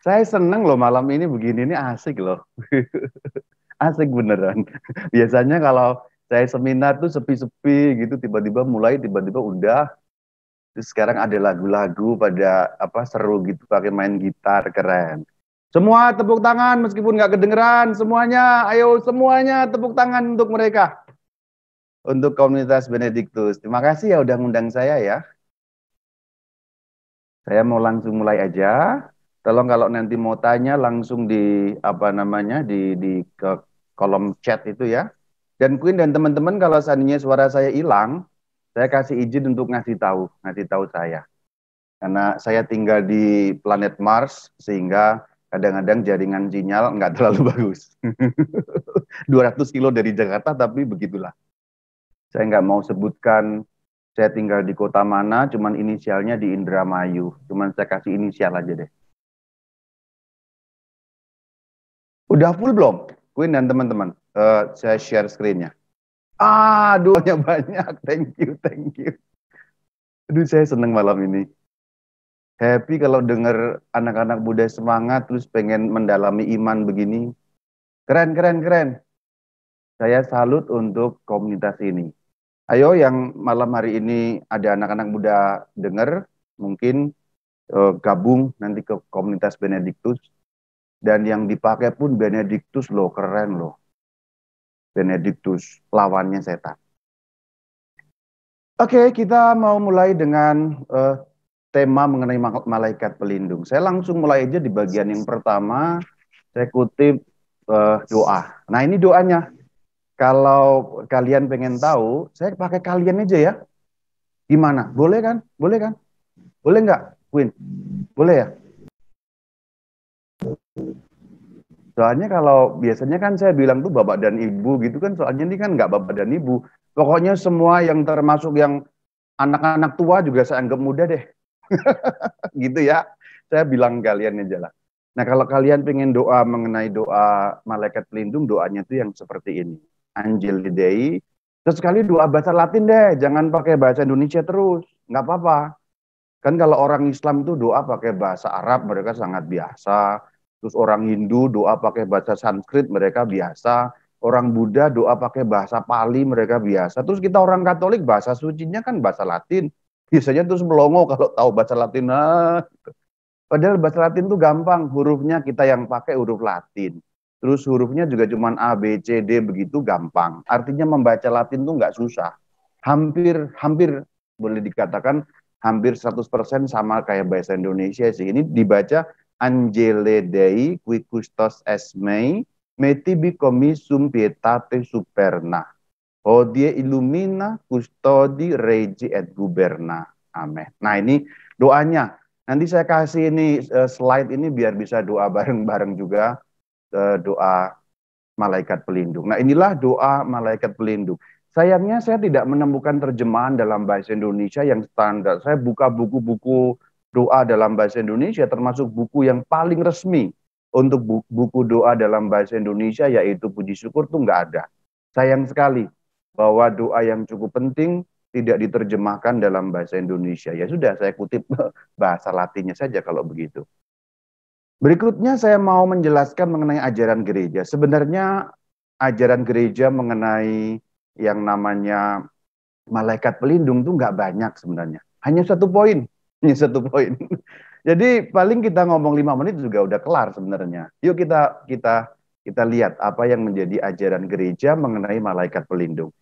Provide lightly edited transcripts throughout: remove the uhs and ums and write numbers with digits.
Saya seneng loh malam ini begini, ini asik loh. Asik beneran. Biasanya kalau saya seminar tuh sepi-sepi gitu, tiba-tiba mulai, tiba-tiba udah. Terus sekarang ada lagu-lagu pada apa seru gitu, pakai main gitar, keren. Semua tepuk tangan meskipun nggak kedengeran, semuanya, ayo semuanya tepuk tangan untuk mereka. Untuk komunitas Benediktus. Terima kasih ya udah ngundang saya ya. Saya mau langsung mulai aja. Tolong kalau nanti mau tanya langsung di apa namanya di ke kolom chat itu ya. Dan Queen dan teman-teman kalau seandainya suara saya hilang, saya kasih izin untuk ngasih tahu saya. Karena saya tinggal di planet Mars sehingga kadang-kadang jaringan sinyal nggak terlalu bagus. 200 kilo dari Jakarta tapi begitulah. Saya nggak mau sebutkan saya tinggal di kota mana, cuman inisialnya di Indramayu. Cuman saya kasih inisial aja deh. Udah full belum? Queen dan teman-teman. Saya share screen-nya. Doanya banyak. Thank you, thank you. Aduh, saya seneng malam ini. Happy kalau dengar anak-anak muda semangat, terus pengen mendalami iman begini. Keren, keren, keren. Saya salut untuk komunitas ini. Ayo yang malam hari ini ada anak-anak muda dengar, mungkin gabung nanti ke komunitas Benediktus. Dan yang dipakai pun Benediktus loh, keren loh. Benediktus, lawannya setan. Oke, kita mau mulai dengan tema mengenai malaikat pelindung. Saya langsung mulai aja di bagian yang pertama, saya kutip doa. Nah ini doanya. Kalau kalian pengen tahu, saya pakai kalian aja ya. Gimana? Boleh kan? Boleh kan? Boleh nggak, Queen? Boleh ya? Soalnya kalau biasanya kan saya bilang tuh bapak dan ibu gitu kan, soalnya ini kan nggak bapak dan ibu. Pokoknya semua yang termasuk yang anak-anak tua juga saya anggap muda deh. Gitu ya. Saya bilang kalian aja lah. Nah kalau kalian pengen doa mengenai doa malaikat pelindung, doanya tuh yang seperti ini. Angeli Dei. Terus sekali doa bahasa Latin deh, jangan pakai bahasa Indonesia terus. Nggak apa-apa. Kan kalau orang Islam itu doa pakai bahasa Arab, mereka sangat biasa. Terus orang Hindu doa pakai bahasa Sanskrit, mereka biasa. Orang Buddha doa pakai bahasa Pali, mereka biasa. Terus kita orang Katolik bahasa sucinya kan bahasa Latin. Biasanya terus melongo kalau tahu bahasa Latin. Padahal bahasa Latin itu gampang, hurufnya kita yang pakai huruf Latin. Terus hurufnya juga cuma A, B, C, D begitu gampang. Artinya membaca Latin itu nggak susah. Hampir boleh dikatakan hampir 100% sama kayak bahasa Indonesia sih. Ini dibaca Angele Dei qui custos es mei, meti bicomi sum pietate superna. Hodie illumina custodi regi et guberna. Amin. Nah ini doanya. Nanti saya kasih ini slide ini biar bisa doa bareng-bareng juga, doa malaikat pelindung. Nah inilah doa malaikat pelindung. Sayangnya saya tidak menemukan terjemahan dalam bahasa Indonesia yang standar. Saya buka buku-buku doa dalam bahasa Indonesia, termasuk buku yang paling resmi untuk buku doa dalam bahasa Indonesia, yaitu Puji Syukur, tuh nggak ada. Sayang sekali bahwa doa yang cukup penting tidak diterjemahkan dalam bahasa Indonesia. Ya sudah, saya kutip bahasa Latinnya saja kalau begitu. Berikutnya saya mau menjelaskan mengenai ajaran gereja. Sebenarnya ajaran gereja mengenai yang namanya malaikat pelindung itu nggak banyak sebenarnya. Hanya satu poin. Hanya satu poin. Jadi paling kita ngomong 5 menit juga udah kelar sebenarnya. Yuk kita lihat apa yang menjadi ajaran gereja mengenai malaikat pelindung.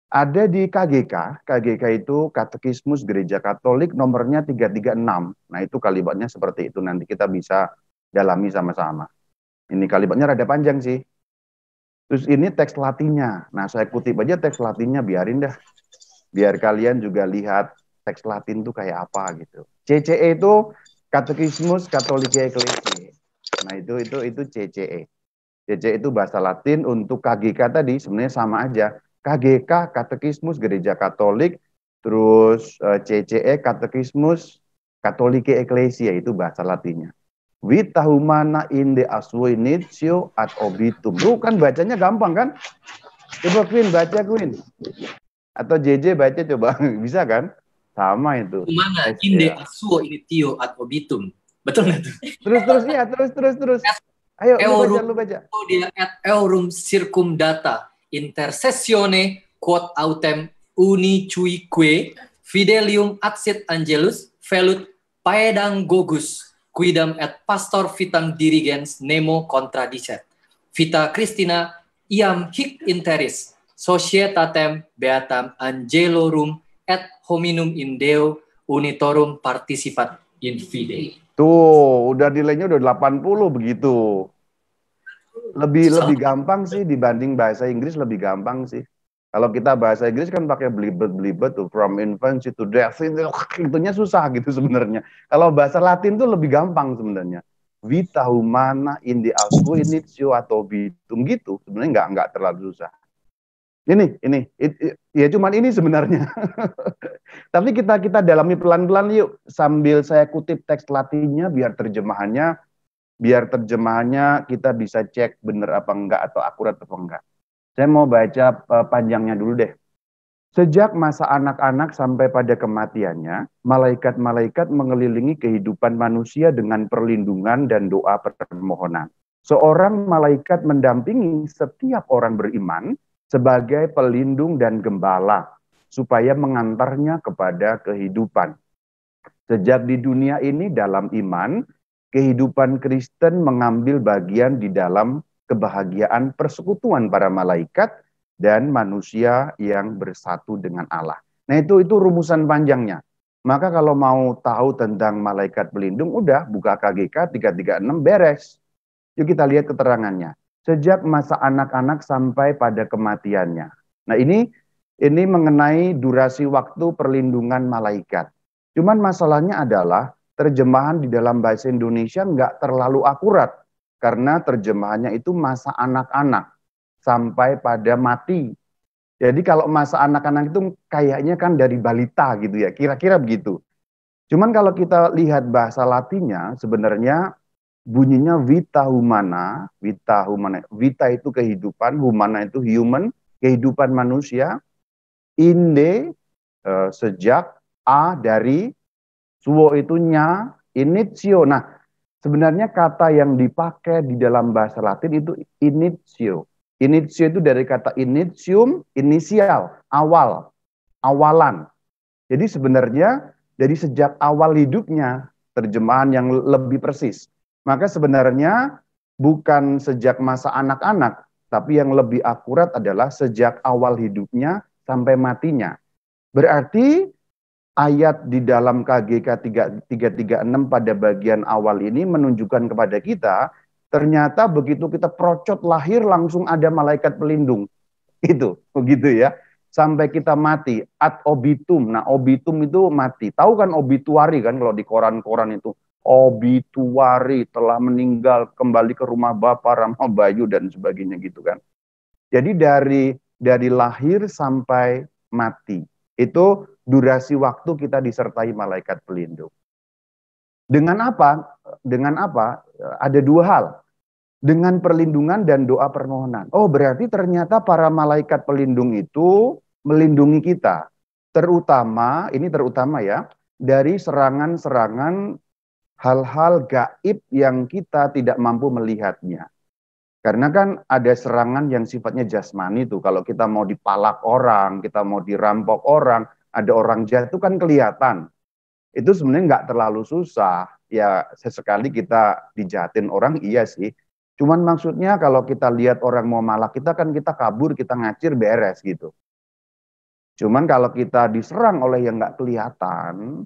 Ada di KGK. KGK itu Katekismus Gereja Katolik nomornya 336. Nah itu kalimatnya seperti itu. Nanti kita bisa dalami sama-sama. Ini kalimatnya rada panjang sih. Terus ini teks Latinnya. Nah saya kutip aja teks Latinnya, biarin dah. Biar kalian juga lihat teks Latin itu kayak apa gitu. CCE itu Katekismus Katolika Ecclesiae. Nah itu CCE. CCE itu bahasa Latin. Untuk KGK tadi sebenarnya sama aja. KGK Katekismus Gereja Katolik, terus CCE Katekismus Katolika Ecclesia, itu bahasa Latinnya. Vita humana inde asui initio ad obitum. Tuh kan bacanya gampang kan? Coba Queen baca Queen. Atau JJ baca coba. Bisa kan? Sama itu. Humana inde asui initio ad obitum. Betul nggak tuh? Terus ya, terus. Ayo Eurum lu baca. dia et eurum circumdata intercessione quod autem unicique fidelium adsit angelus velut paedangogus quidam et pastor vitam dirigens nemo contradicet vita Christina iam hic interis societatem beatam angelorum et hominum in Deo unitorum participat in fide. Tuh, udah nilainya udah 80 begitu. Lebih gampang sih dibanding bahasa Inggris, lebih gampang sih. Kalau kita bahasa Inggris kan pakai belibet tuh, from infancy to death, itunya susah gitu sebenarnya. Kalau bahasa Latin tuh lebih gampang sebenarnya. Vita humana indi alcui initio atau vitum gitu, sebenarnya nggak terlalu susah. Ya cuman ini sebenarnya. Tapi kita dalami pelan-pelan yuk, sambil saya kutip teks Latinnya biar terjemahannya kita bisa cek bener apa enggak atau akurat apa enggak. Saya mau baca panjangnya dulu deh. Sejak masa anak-anak sampai pada kematiannya, malaikat-malaikat mengelilingi kehidupan manusia dengan perlindungan dan doa permohonan. Seorang malaikat mendampingi setiap orang beriman sebagai pelindung dan gembala, supaya mengantarnya kepada kehidupan. Sejak di dunia ini dalam iman, kehidupan Kristen mengambil bagian di dalam kebahagiaan persekutuan para malaikat dan manusia yang bersatu dengan Allah. Nah itu rumusan panjangnya. Maka kalau mau tahu tentang malaikat pelindung, udah buka KGK 336 beres. Yuk kita lihat keterangannya. Sejak masa anak-anak sampai pada kematiannya. Nah ini mengenai durasi waktu perlindungan malaikat. Cuman masalahnya adalah terjemahan di dalam bahasa Indonesia nggak terlalu akurat. Karena terjemahannya itu masa anak-anak sampai pada mati. Jadi kalau masa anak-anak itu kayaknya kan dari balita gitu ya, kira-kira begitu. Cuman kalau kita lihat bahasa Latinnya sebenarnya bunyinya vita humana. Vita itu kehidupan, humana itu human, kehidupan manusia. Inde sejak, a dari, suo itu nya, initio. Nah, sebenarnya kata yang dipakai di dalam bahasa Latin itu initio. Initio itu dari kata initium, inisial, awal, awalan. Jadi sebenarnya dari sejak awal hidupnya, terjemahan yang lebih persis. Maka sebenarnya bukan sejak masa anak-anak, tapi yang lebih akurat adalah sejak awal hidupnya sampai matinya. Berarti ayat di dalam KGK 336 pada bagian awal ini menunjukkan kepada kita, ternyata begitu kita procot lahir langsung ada malaikat pelindung. Itu, begitu ya. Sampai kita mati, ad obitum. Nah, obitum itu mati. Tahu kan obituari kan kalau di koran-koran itu. Obituari, telah meninggal, kembali ke rumah Bapak, Rama Bayu, dan sebagainya gitu kan. Jadi dari lahir sampai mati. Itu durasi waktu kita disertai malaikat pelindung. Dengan apa? Ada dua hal. Dengan perlindungan dan doa permohonan. Oh, berarti ternyata para malaikat pelindung itu melindungi kita. Terutama ya, dari serangan-serangan hal-hal gaib yang kita tidak mampu melihatnya. Karena kan ada serangan yang sifatnya jasmani tuh. Kalau kita mau dipalak orang, kita mau dirampok orang, ada orang jatuh kan kelihatan. Itu sebenarnya nggak terlalu susah. Ya sesekali kita dijahatin orang, iya sih. Cuman maksudnya kalau kita lihat orang mau malak kita kan kita kabur, kita ngacir beres gitu. Cuman kalau kita diserang oleh yang nggak kelihatan,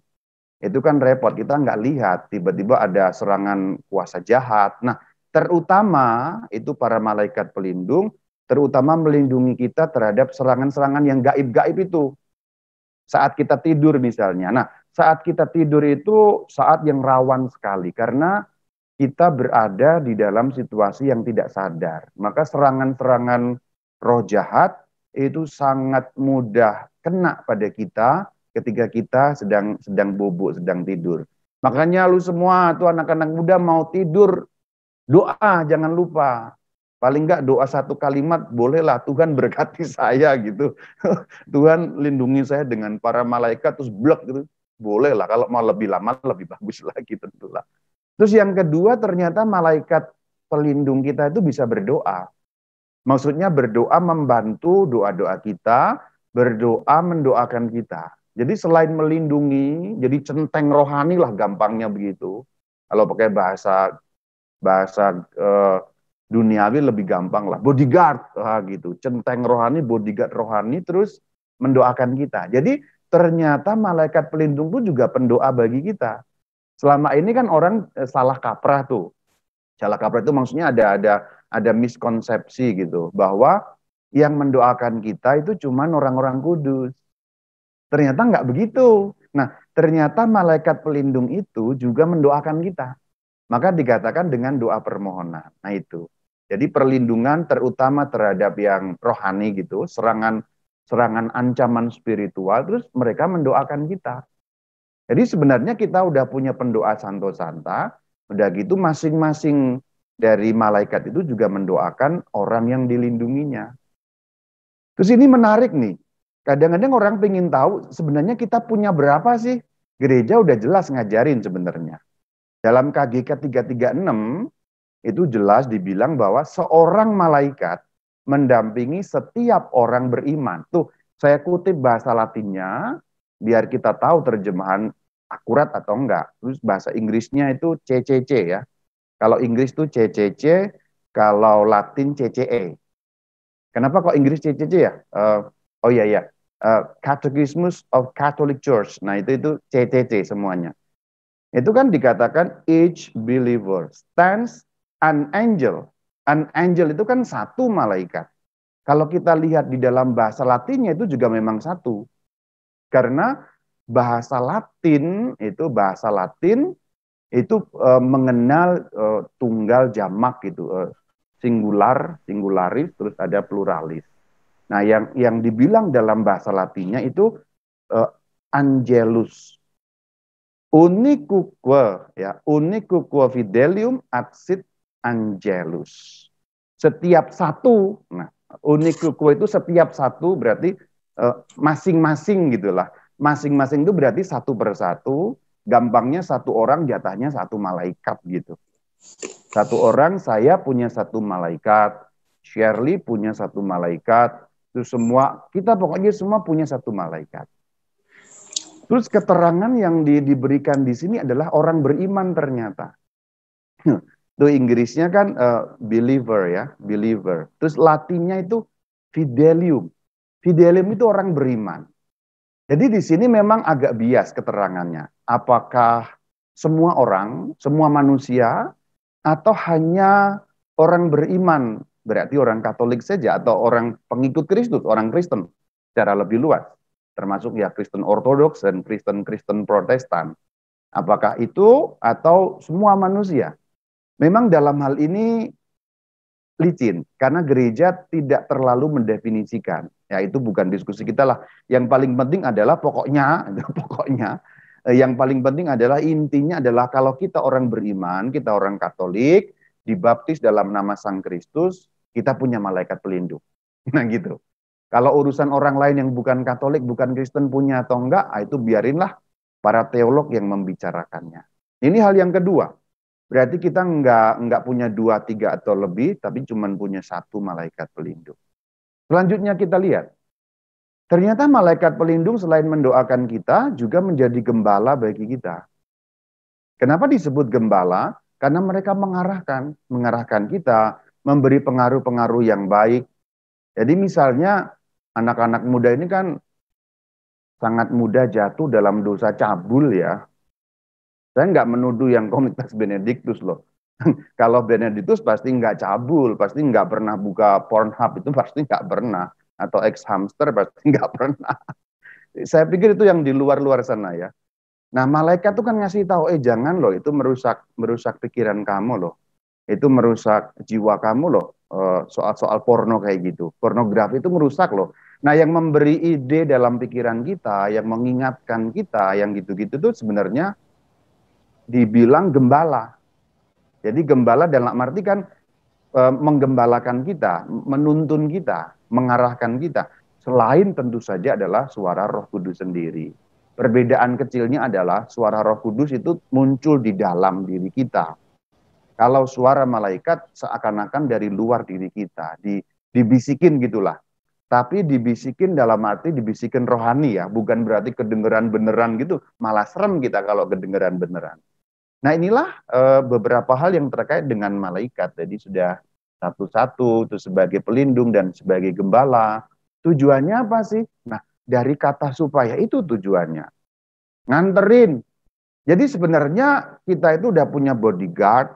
itu kan repot. Kita nggak lihat, tiba-tiba ada serangan kuasa jahat. Nah, terutama itu para malaikat pelindung, terutama melindungi kita terhadap serangan-serangan yang gaib-gaib itu. Saat kita tidur misalnya. Nah, saat kita tidur itu saat yang rawan sekali. Karena kita berada di dalam situasi yang tidak sadar. Maka serangan-serangan roh jahat itu sangat mudah kena pada kita ketika kita sedang bobo, sedang tidur. Makanya lu semua tuh anak-anak muda mau tidur, doa jangan lupa. Paling enggak doa satu kalimat, bolehlah Tuhan berkati saya gitu. Tuhan lindungi saya dengan para malaikat, terus blok gitu. Bolehlah, kalau mau lebih lama lebih bagus lagi tentulah. Terus yang kedua, ternyata malaikat pelindung kita itu bisa berdoa. Maksudnya berdoa membantu doa-doa kita, berdoa mendoakan kita. Jadi selain melindungi, jadi centeng rohani lah gampangnya begitu. Kalau pakai bahasa duniawi lebih gampang lah. Bodyguard, gitu. Centeng rohani, bodyguard rohani, terus mendoakan kita. Jadi ternyata malaikat pelindung itu juga pendoa bagi kita. Selama ini kan orang salah kaprah tuh. Salah kaprah itu maksudnya ada miskonsepsi gitu, bahwa yang mendoakan kita itu cuma orang-orang kudus. Ternyata nggak begitu. Nah, ternyata malaikat pelindung itu juga mendoakan kita. Maka dikatakan dengan doa permohonan. Nah itu. Jadi perlindungan terutama terhadap yang rohani gitu, serangan ancaman spiritual, terus mereka mendoakan kita. Jadi sebenarnya kita udah punya pendoa Santo Santa, udah gitu masing-masing dari malaikat itu juga mendoakan orang yang dilindunginya. Terus ini menarik nih. Kadang-kadang orang pengen tahu sebenarnya kita punya berapa sih? Gereja udah jelas ngajarin sebenarnya. Dalam KGK 336 itu jelas dibilang bahwa seorang malaikat mendampingi setiap orang beriman. Tuh, saya kutip bahasa Latinnya biar kita tahu terjemahan akurat atau enggak. Terus bahasa Inggrisnya itu CCC ya. Kalau Inggris itu CCC, kalau Latin CCE. Kenapa kok Inggris CCC ya? Oh iya ya, Catechismus of Catholic Church. Nah itu CCC semuanya. Itu kan dikatakan each believer stands an angel. An angel itu kan satu malaikat. Kalau kita lihat di dalam bahasa Latinnya itu juga memang satu. Karena bahasa Latin itu mengenal tunggal jamak gitu, singular, singularis, terus ada pluralis. Nah, yang dibilang dalam bahasa Latinnya itu angelus. Unicuque fidelium ad sit angelus. Setiap satu, nah unicuque itu setiap satu berarti masing-masing gitulah. Masing-masing itu berarti satu persatu, gampangnya satu orang jatahnya satu malaikat gitu. Satu orang saya punya satu malaikat, Shirley punya satu malaikat, itu semua, kita pokoknya semua punya satu malaikat. Terus keterangan yang diberikan di sini adalah orang beriman ternyata. Itu Inggrisnya kan believer ya, believer. Terus Latinnya itu fidelium. Fidelium itu orang beriman. Jadi di sini memang agak bias keterangannya. Apakah semua orang, semua manusia, atau hanya orang beriman, berarti orang Katolik saja, atau orang pengikut Kristus, orang Kristen secara lebih luas. Termasuk ya Kristen Ortodoks dan Kristen Protestan. Apakah itu atau semua manusia? Memang dalam hal ini licin, karena gereja tidak terlalu mendefinisikan. Ya itu bukan diskusi kita lah. Yang paling penting adalah pokoknya, yang paling penting adalah intinya adalah kalau kita orang beriman, kita orang Katolik, dibaptis dalam nama Sang Kristus, kita punya malaikat pelindung. Nah gitu. Kalau urusan orang lain yang bukan Katolik, bukan Kristen punya atau enggak, itu biarinlah para teolog yang membicarakannya. Ini hal yang kedua. Berarti kita enggak punya 2, 3 atau lebih, tapi cuma punya satu malaikat pelindung. Selanjutnya kita lihat. Ternyata malaikat pelindung selain mendoakan kita, juga menjadi gembala bagi kita. Kenapa disebut gembala? Karena mereka mengarahkan kita, memberi pengaruh-pengaruh yang baik. Jadi misalnya, anak-anak muda ini kan sangat mudah jatuh dalam dosa cabul ya. Saya nggak menuduh yang komunitas Benediktus loh. Kalau Benediktus pasti nggak cabul, pasti nggak pernah buka Pornhub, itu pasti nggak pernah. Atau ex-hamster pasti nggak pernah. Saya pikir itu yang di luar-luar sana ya. Nah malaikat itu kan ngasih tahu, jangan loh, itu merusak pikiran kamu loh. Itu merusak jiwa kamu loh. Soal-soal porno kayak gitu. Pornografi itu merusak loh. Nah yang memberi ide dalam pikiran kita, yang mengingatkan kita, yang gitu-gitu tuh sebenarnya dibilang gembala. Jadi gembala dalam arti kan menggembalakan kita, menuntun kita, mengarahkan kita. Selain tentu saja adalah suara Roh Kudus sendiri. Perbedaan kecilnya adalah suara Roh Kudus itu muncul di dalam diri kita. Kalau suara malaikat seakan-akan dari luar diri kita, dibisikin gitulah. Tapi dibisikin dalam arti dibisikin rohani ya, bukan berarti kedengeran beneran gitu, malah serem kita kalau kedengeran beneran. Nah inilah beberapa hal yang terkait dengan malaikat. Jadi sudah satu-satu, itu sebagai pelindung dan sebagai gembala. Tujuannya apa sih? Nah dari kata supaya itu tujuannya. Nganterin. Jadi sebenarnya kita itu udah punya bodyguard,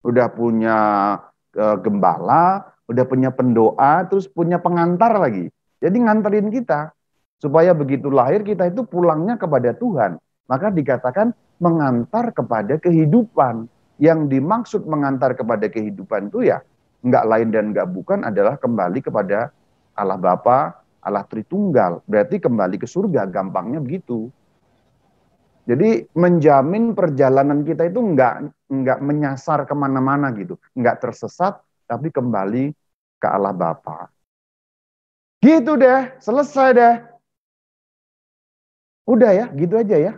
udah punya gembala, udah punya pendoa, terus punya pengantar lagi. Jadi nganterin kita. Supaya begitu lahir kita itu pulangnya kepada Tuhan. Maka dikatakan mengantar kepada kehidupan. Yang dimaksud mengantar kepada kehidupan itu ya nggak lain dan nggak bukan adalah kembali kepada Allah Bapa, Allah Tritunggal. Berarti kembali ke surga, gampangnya begitu. Jadi menjamin perjalanan kita itu nggak menyasar kemana-mana gitu. Nggak tersesat, tapi kembali ke Allah Bapa. Gitu deh, selesai deh. Udah ya, gitu aja ya.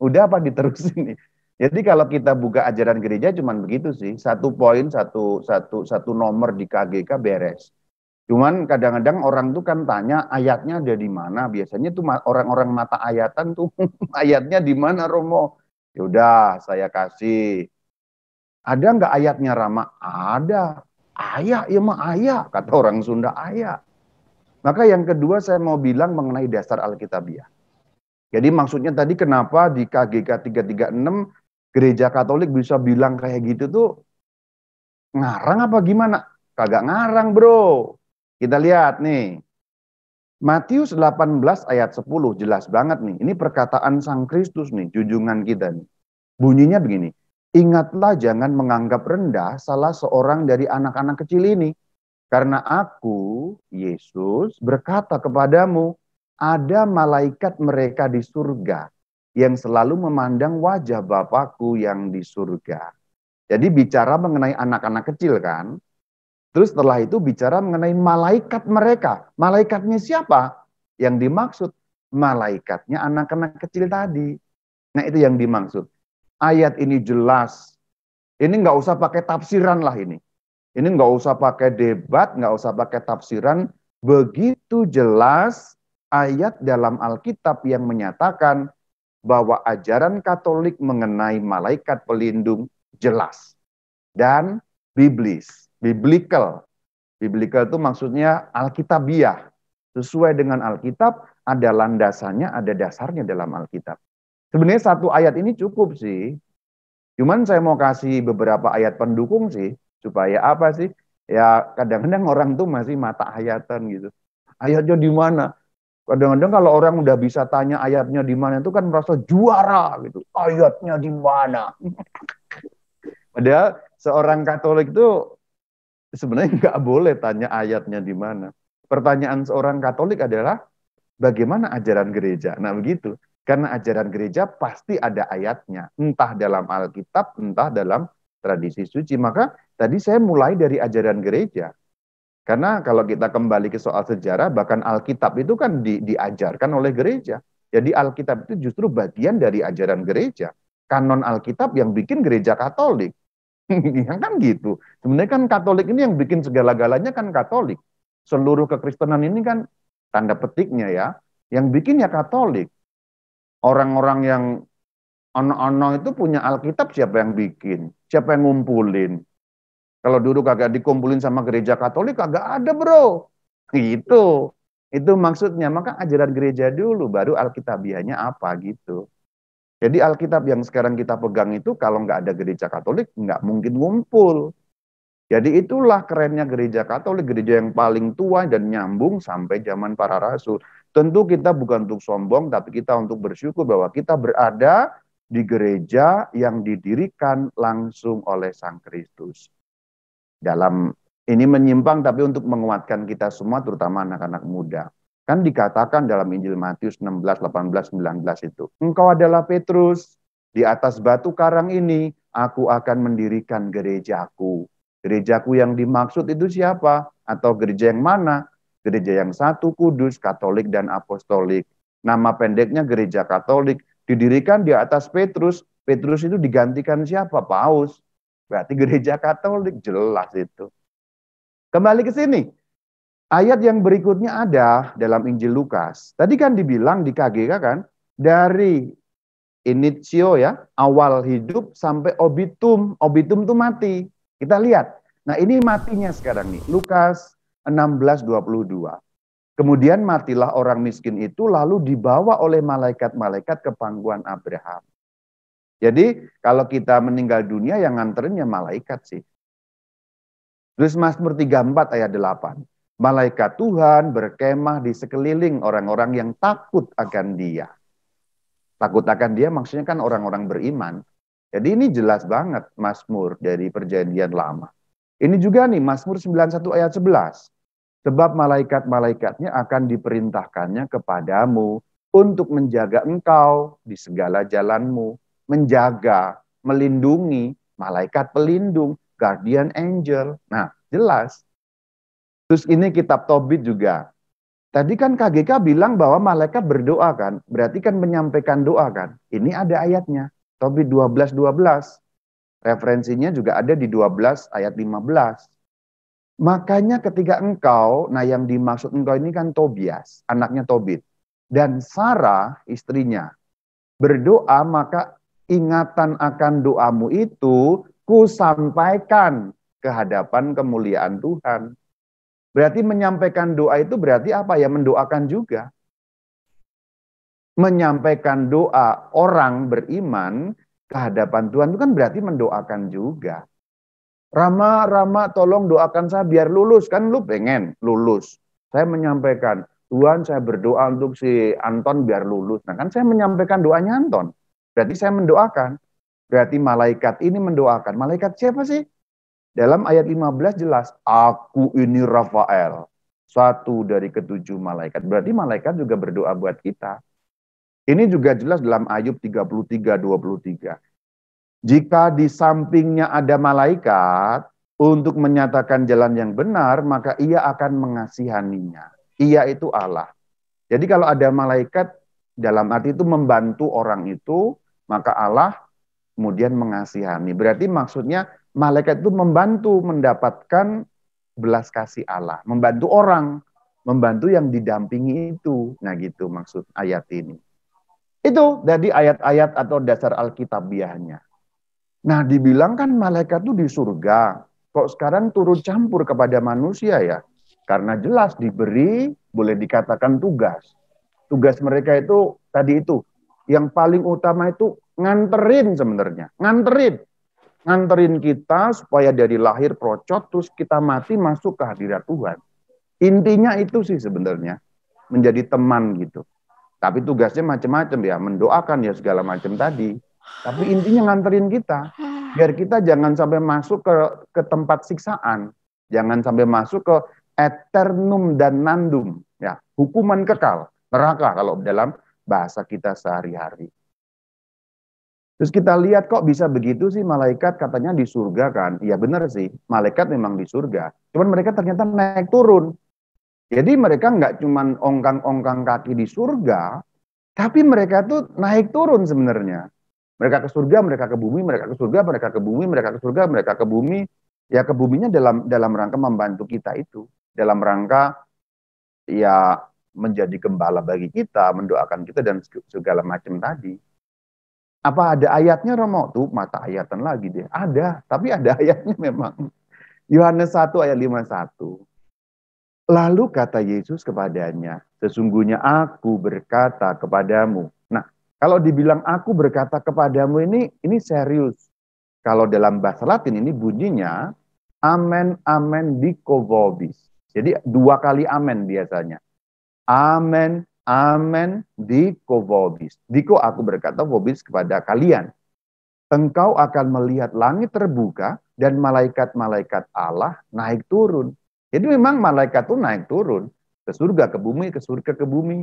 Udah apa diterusin nih? Jadi kalau kita buka ajaran gereja cuman begitu sih. Satu poin, satu nomor di KGK beres. Cuman kadang-kadang orang tuh kan tanya ayatnya ada di mana. Biasanya tuh orang-orang mata ayatan tuh ayatnya di mana Romo? Ya udah saya kasih. Ada nggak ayatnya Rama? Ada. Ayat ya mah ayat, kata orang Sunda ayat. Maka yang kedua saya mau bilang mengenai dasar Alkitabiah. Jadi maksudnya tadi kenapa di KGK 336 gereja Katolik bisa bilang kayak gitu tuh ngarang apa gimana? Kagak ngarang bro. Kita lihat nih. Matius 18 ayat 10 jelas banget nih. Ini perkataan Sang Kristus nih, junjungan kita nih. Bunyinya begini. Ingatlah jangan menganggap rendah salah seorang dari anak-anak kecil ini. Karena aku, Yesus, berkata kepadamu, ada malaikat mereka di surga yang selalu memandang wajah Bapakku yang di surga. Jadi bicara mengenai anak-anak kecil kan. Terus setelah itu bicara mengenai malaikat mereka. Malaikatnya siapa? Yang dimaksud malaikatnya anak-anak kecil tadi. Nah itu yang dimaksud. Ayat ini jelas. Ini nggak usah pakai tafsiran lah ini. Ini nggak usah pakai debat, nggak usah pakai tafsiran. Begitu jelas ayat dalam Alkitab yang menyatakan bahwa ajaran Katolik mengenai malaikat pelindung jelas. Dan biblis, biblical. Biblical itu maksudnya Alkitabiah. Sesuai dengan Alkitab, ada landasannya, ada dasarnya dalam Alkitab. Sebenarnya satu ayat ini cukup sih. Cuman saya mau kasih beberapa ayat pendukung sih. Supaya apa sih? Ya kadang-kadang orang tuh masih mata ayatan gitu. Ayatnya di mana? Kadang-kadang kalau orang udah bisa tanya ayatnya di mana itu kan merasa juara gitu. Ayatnya di mana? Padahal seorang Katolik itu sebenarnya nggak boleh tanya ayatnya di mana. Pertanyaan seorang Katolik adalah bagaimana ajaran gereja? Nah begitu. Karena ajaran gereja pasti ada ayatnya. Entah dalam Alkitab, entah dalam tradisi suci. Maka tadi saya mulai dari ajaran gereja. Karena kalau kita kembali ke soal sejarah, bahkan Alkitab itu kan diajarkan oleh gereja. Jadi Alkitab itu justru bagian dari ajaran gereja. Kanon Alkitab yang bikin gereja Katolik. Ya kan gitu. Sebenarnya kan Katolik ini yang bikin segala-galanya kan Katolik. Seluruh kekristenan ini kan tanda petiknya ya. Yang bikin ya Katolik. Orang-orang yang ono-ono itu punya Alkitab siapa yang bikin? Siapa yang ngumpulin? Kalau dulu kagak dikumpulin sama gereja Katolik, kagak ada bro. Gitu. Itu maksudnya. Maka ajaran gereja dulu, baru Alkitabiahnya apa gitu. Jadi Alkitab yang sekarang kita pegang itu kalau nggak ada gereja Katolik, nggak mungkin ngumpul. Jadi itulah kerennya gereja Katolik, gereja yang paling tua dan nyambung sampai zaman para rasul. Tentu kita bukan untuk sombong, tapi kita untuk bersyukur bahwa kita berada di gereja yang didirikan langsung oleh Sang Kristus. Dalam ini menyimpang tapi untuk menguatkan kita semua, terutama anak-anak muda. Kan dikatakan dalam Injil Matius 16, 18, 19 itu. Engkau adalah Petrus, di atas batu karang ini aku akan mendirikan gerejaku. Gerejaku yang dimaksud itu siapa? Atau gereja yang mana? Gereja yang satu, kudus, Katolik, dan Apostolik. Nama pendeknya Gereja Katolik. Didirikan di atas Petrus. Petrus itu digantikan siapa? Paus. Berarti Gereja Katolik, jelas itu. Kembali ke sini. Ayat yang berikutnya ada dalam Injil Lukas. Tadi kan dibilang di KGK kan, dari initio ya, awal hidup sampai obitum. Obitum itu mati. Kita lihat. Nah ini matinya sekarang nih. Lukas 16:22. Kemudian matilah orang miskin itu lalu dibawa oleh malaikat-malaikat ke pangkuan Abraham. Jadi kalau kita meninggal dunia yang nganterinnya malaikat sih. Terus Mazmur 34 ayat 8. Malaikat Tuhan berkemah di sekeliling orang-orang yang takut akan Dia. Takut akan Dia maksudnya kan orang-orang beriman. Jadi ini jelas banget Mazmur dari Perjanjian Lama. Ini juga nih Mazmur 91 ayat 11. Sebab malaikat-malaikatnya akan diperintahkannya kepadamu untuk menjaga engkau di segala jalanmu. Menjaga, melindungi, malaikat pelindung, guardian angel. Nah jelas. Terus ini kitab Tobit juga. Tadi kan KGK bilang bahwa malaikat berdoa kan. Berarti kan menyampaikan doa kan. Ini ada ayatnya. Tobit 12:12. Referensinya juga ada di 12 ayat 15. Makanya ketika engkau, nah yang dimaksud engkau ini kan Tobias, anaknya Tobit. Dan Sarah, istrinya, berdoa maka ingatan akan doamu itu kusampaikan ke hadapan kemuliaan Tuhan. Berarti menyampaikan doa itu berarti apa ya? Mendoakan juga. Menyampaikan doa orang beriman ke hadapan Tuhan itu kan berarti mendoakan juga. Rama, tolong doakan saya biar lulus. Kan lu pengen lulus. Saya menyampaikan, Tuhan saya berdoa untuk si Anton biar lulus. Nah kan saya menyampaikan doanya Anton. Berarti saya mendoakan. Berarti malaikat ini mendoakan. Malaikat siapa sih? Dalam ayat 15 jelas, aku ini Rafael, satu dari ketujuh malaikat. Berarti malaikat juga berdoa buat kita. Ini juga jelas dalam Ayub 33:23. Jika di sampingnya ada malaikat untuk menyatakan jalan yang benar, maka ia akan mengasihaninya. Ia itu Allah. Jadi kalau ada malaikat dalam arti itu membantu orang itu, maka Allah kemudian mengasihani. Berarti maksudnya malaikat itu membantu mendapatkan belas kasih Allah. Membantu orang. Membantu yang didampingi itu. Nah gitu maksud ayat ini. Itu dari ayat-ayat atau dasar Alkitabiahnya. Nah dibilang kan malaikat itu di surga. Kok sekarang turut campur kepada manusia ya? Karena jelas diberi, boleh dikatakan tugas. Tugas mereka itu tadi itu. Yang paling utama itu nganterin sebenarnya. Nganterin kita supaya dari lahir procot terus kita mati masuk ke hadirat Tuhan. Intinya itu sih sebenarnya. Menjadi teman gitu. Tapi tugasnya macam-macam ya. Mendoakan ya segala macam tadi. Tapi intinya nganterin kita. Biar kita jangan sampai masuk ke tempat siksaan. Jangan sampai masuk ke eternum dan nandum. Ya, hukuman kekal. Neraka kalau dalam bahasa kita sehari-hari. Terus kita lihat kok bisa begitu sih malaikat katanya di surga kan. Iya benar sih, malaikat memang di surga. Cuman mereka ternyata naik turun. Jadi mereka nggak cuman ongkang-ongkang kaki di surga, tapi mereka tuh naik turun sebenarnya. Mereka ke surga, mereka ke bumi, mereka ke surga, mereka ke bumi, mereka ke surga, mereka ke bumi. Ya ke buminya dalam rangka membantu kita itu. Dalam rangka ya menjadi gembala bagi kita, mendoakan kita dan segala macam tadi. Apa ada ayatnya Romo? Tuh mata ayatan lagi deh. Ada, tapi ada ayatnya memang. Yohanes 1 ayat 51. Lalu kata Yesus kepadanya, sesungguhnya aku berkata kepadamu. Nah, kalau dibilang aku berkata kepadamu ini serius. Kalau dalam bahasa Latin ini bunyinya amen amen diko vobis. Jadi 2 kali amen biasanya. Amen amen diko vobis. Diko aku berkata vobis kepada kalian. Engkau akan melihat langit terbuka dan malaikat-malaikat Allah naik turun. Jadi memang malaikat itu naik turun ke surga, ke bumi, ke surga, ke bumi.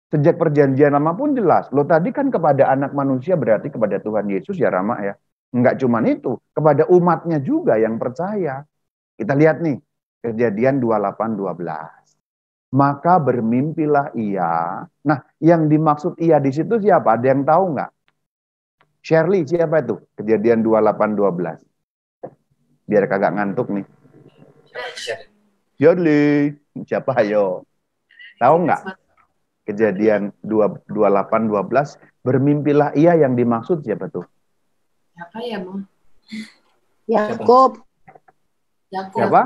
Sejak perjanjian lama pun jelas. Loh tadi kan kepada anak manusia berarti kepada Tuhan Yesus ya Rama ya. Enggak cuma itu, kepada umatnya juga yang percaya. Kita lihat nih, Kejadian 28:12. maka bermimpilah ia. Nah, yang dimaksud ia di situ siapa? Ada yang tahu nggak? Shirley, siapa itu? Kejadian 28:12. Biar kagak ngantuk nih. Shirley, siapa ayo? Tahu nggak? Kejadian 28:12, bermimpilah ia, yang dimaksud siapa tuh? Siapa ya, Bang? Yakub. Siapa?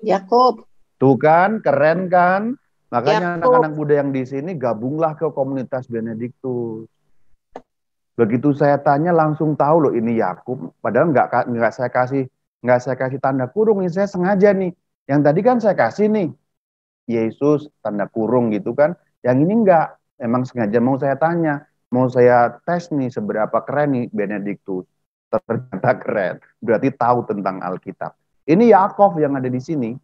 Yakub. Tuh kan, keren kan? Makanya Yakub. anak-anak muda yang di sini gabunglah ke komunitas Benediktus. Begitu saya tanya langsung tahu loh ini Yakub. Padahal nggak saya kasih tanda kurung. Ini saya sengaja nih. Yang tadi kan saya kasih nih Yesus tanda kurung gitu kan. Yang ini enggak. Emang sengaja mau saya tanya. Mau saya tes nih seberapa keren nih Benediktus. Ternyata keren. Berarti tahu tentang Alkitab. Ini Yakov yang ada di sini.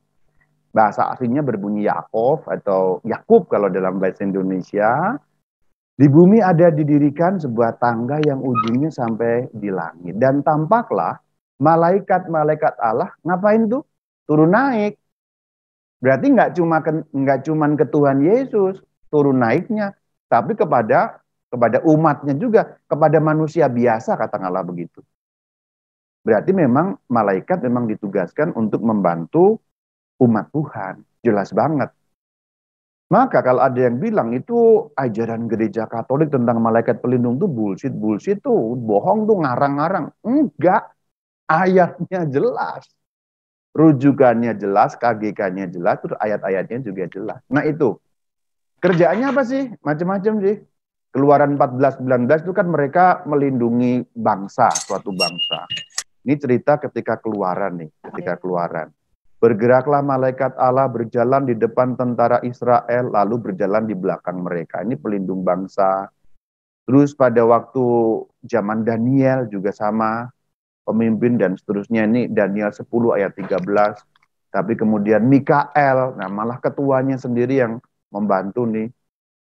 Bahasa aslinya berbunyi Yakov atau Yakub kalau dalam bahasa Indonesia. Di bumi ada didirikan sebuah tangga yang ujungnya sampai di langit. Dan tampaklah malaikat-malaikat Allah ngapain tuh? Turun naik. Berarti nggak cuma ke Tuhan Yesus turun naiknya, tapi kepada umatnya juga, kepada manusia biasa, kata Allah begitu. Berarti memang malaikat memang ditugaskan untuk membantu umat Tuhan. Jelas banget. Maka kalau ada yang bilang itu ajaran gereja Katolik tentang malaikat pelindung itu bullshit tuh, bohong tuh, ngarang-ngarang. Enggak, ayatnya jelas. Rujukannya jelas, KGK-nya jelas, terus ayat-ayatnya juga jelas. Nah itu, kerjaannya apa sih? Macam-macam sih. Keluaran 14:19 itu kan mereka melindungi bangsa, suatu bangsa. Ini cerita ketika keluaran nih, ketika keluaran. Bergeraklah malaikat Allah berjalan di depan tentara Israel, lalu berjalan di belakang mereka. Ini pelindung bangsa. Terus pada waktu zaman Daniel juga sama, pemimpin dan seterusnya. Ini Daniel 10 ayat 13. Tapi kemudian Mikael, nah malah ketuanya sendiri yang membantu nih,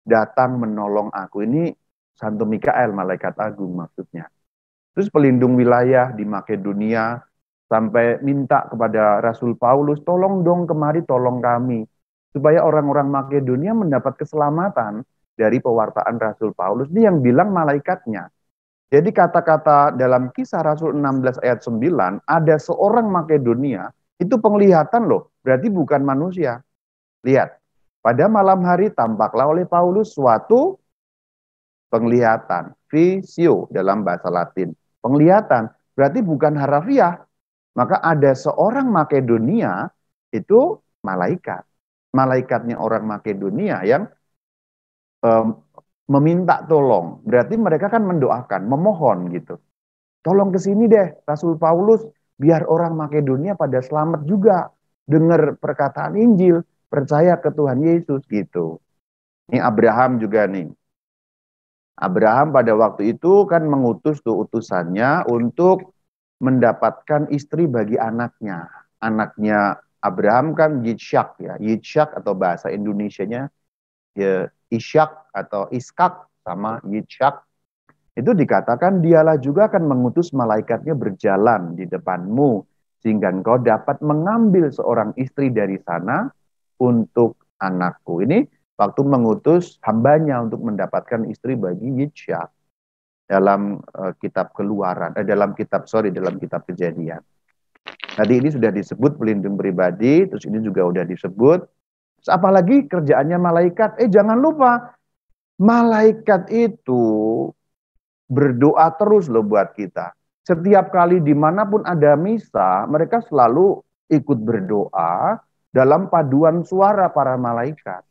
datang menolong aku. Ini Santo Mikael, malaikat agung maksudnya. Terus pelindung wilayah di Makedonia, sampai minta kepada Rasul Paulus, tolong dong kemari, tolong kami. Supaya orang-orang Makedonia mendapat keselamatan dari pewartaan Rasul Paulus. Ini yang bilang malaikatnya. Jadi kata-kata dalam Kisah Rasul 16 ayat 9, ada seorang Makedonia, itu penglihatan loh, berarti bukan manusia. Lihat, pada malam hari tampaklah oleh Paulus suatu penglihatan, visio dalam bahasa Latin. Penglihatan, berarti bukan harafiah. Maka ada seorang Makedonia, itu malaikat. Malaikatnya orang Makedonia yang meminta tolong. Berarti mereka kan mendoakan, memohon gitu. Tolong ke sini deh, Rasul Paulus, biar orang Makedonia pada selamat juga. Dengar perkataan Injil, percaya ke Tuhan Yesus gitu. Ini Abraham juga nih. Abraham pada waktu itu kan mengutus tuh utusannya untuk mendapatkan istri bagi anaknya. Anaknya Abraham kan Yitzhak ya. Yitzhak atau bahasa Indonesianya ya Ishak atau Iskak sama Yitzhak. Itu dikatakan dialah juga akan mengutus malaikatnya berjalan di depanmu sehingga engkau dapat mengambil seorang istri dari sana untuk anakku. Ini waktu mengutus hambanya untuk mendapatkan istri bagi Yitzhak. Dalam kitab dalam kitab Kejadian. Tadi ini sudah disebut pelindung pribadi, terus ini juga udah disebut. Terus apalagi kerjaannya malaikat? Jangan lupa, malaikat itu berdoa terus loh buat kita. Setiap kali dimanapun ada misa, mereka selalu ikut berdoa dalam paduan suara para malaikat.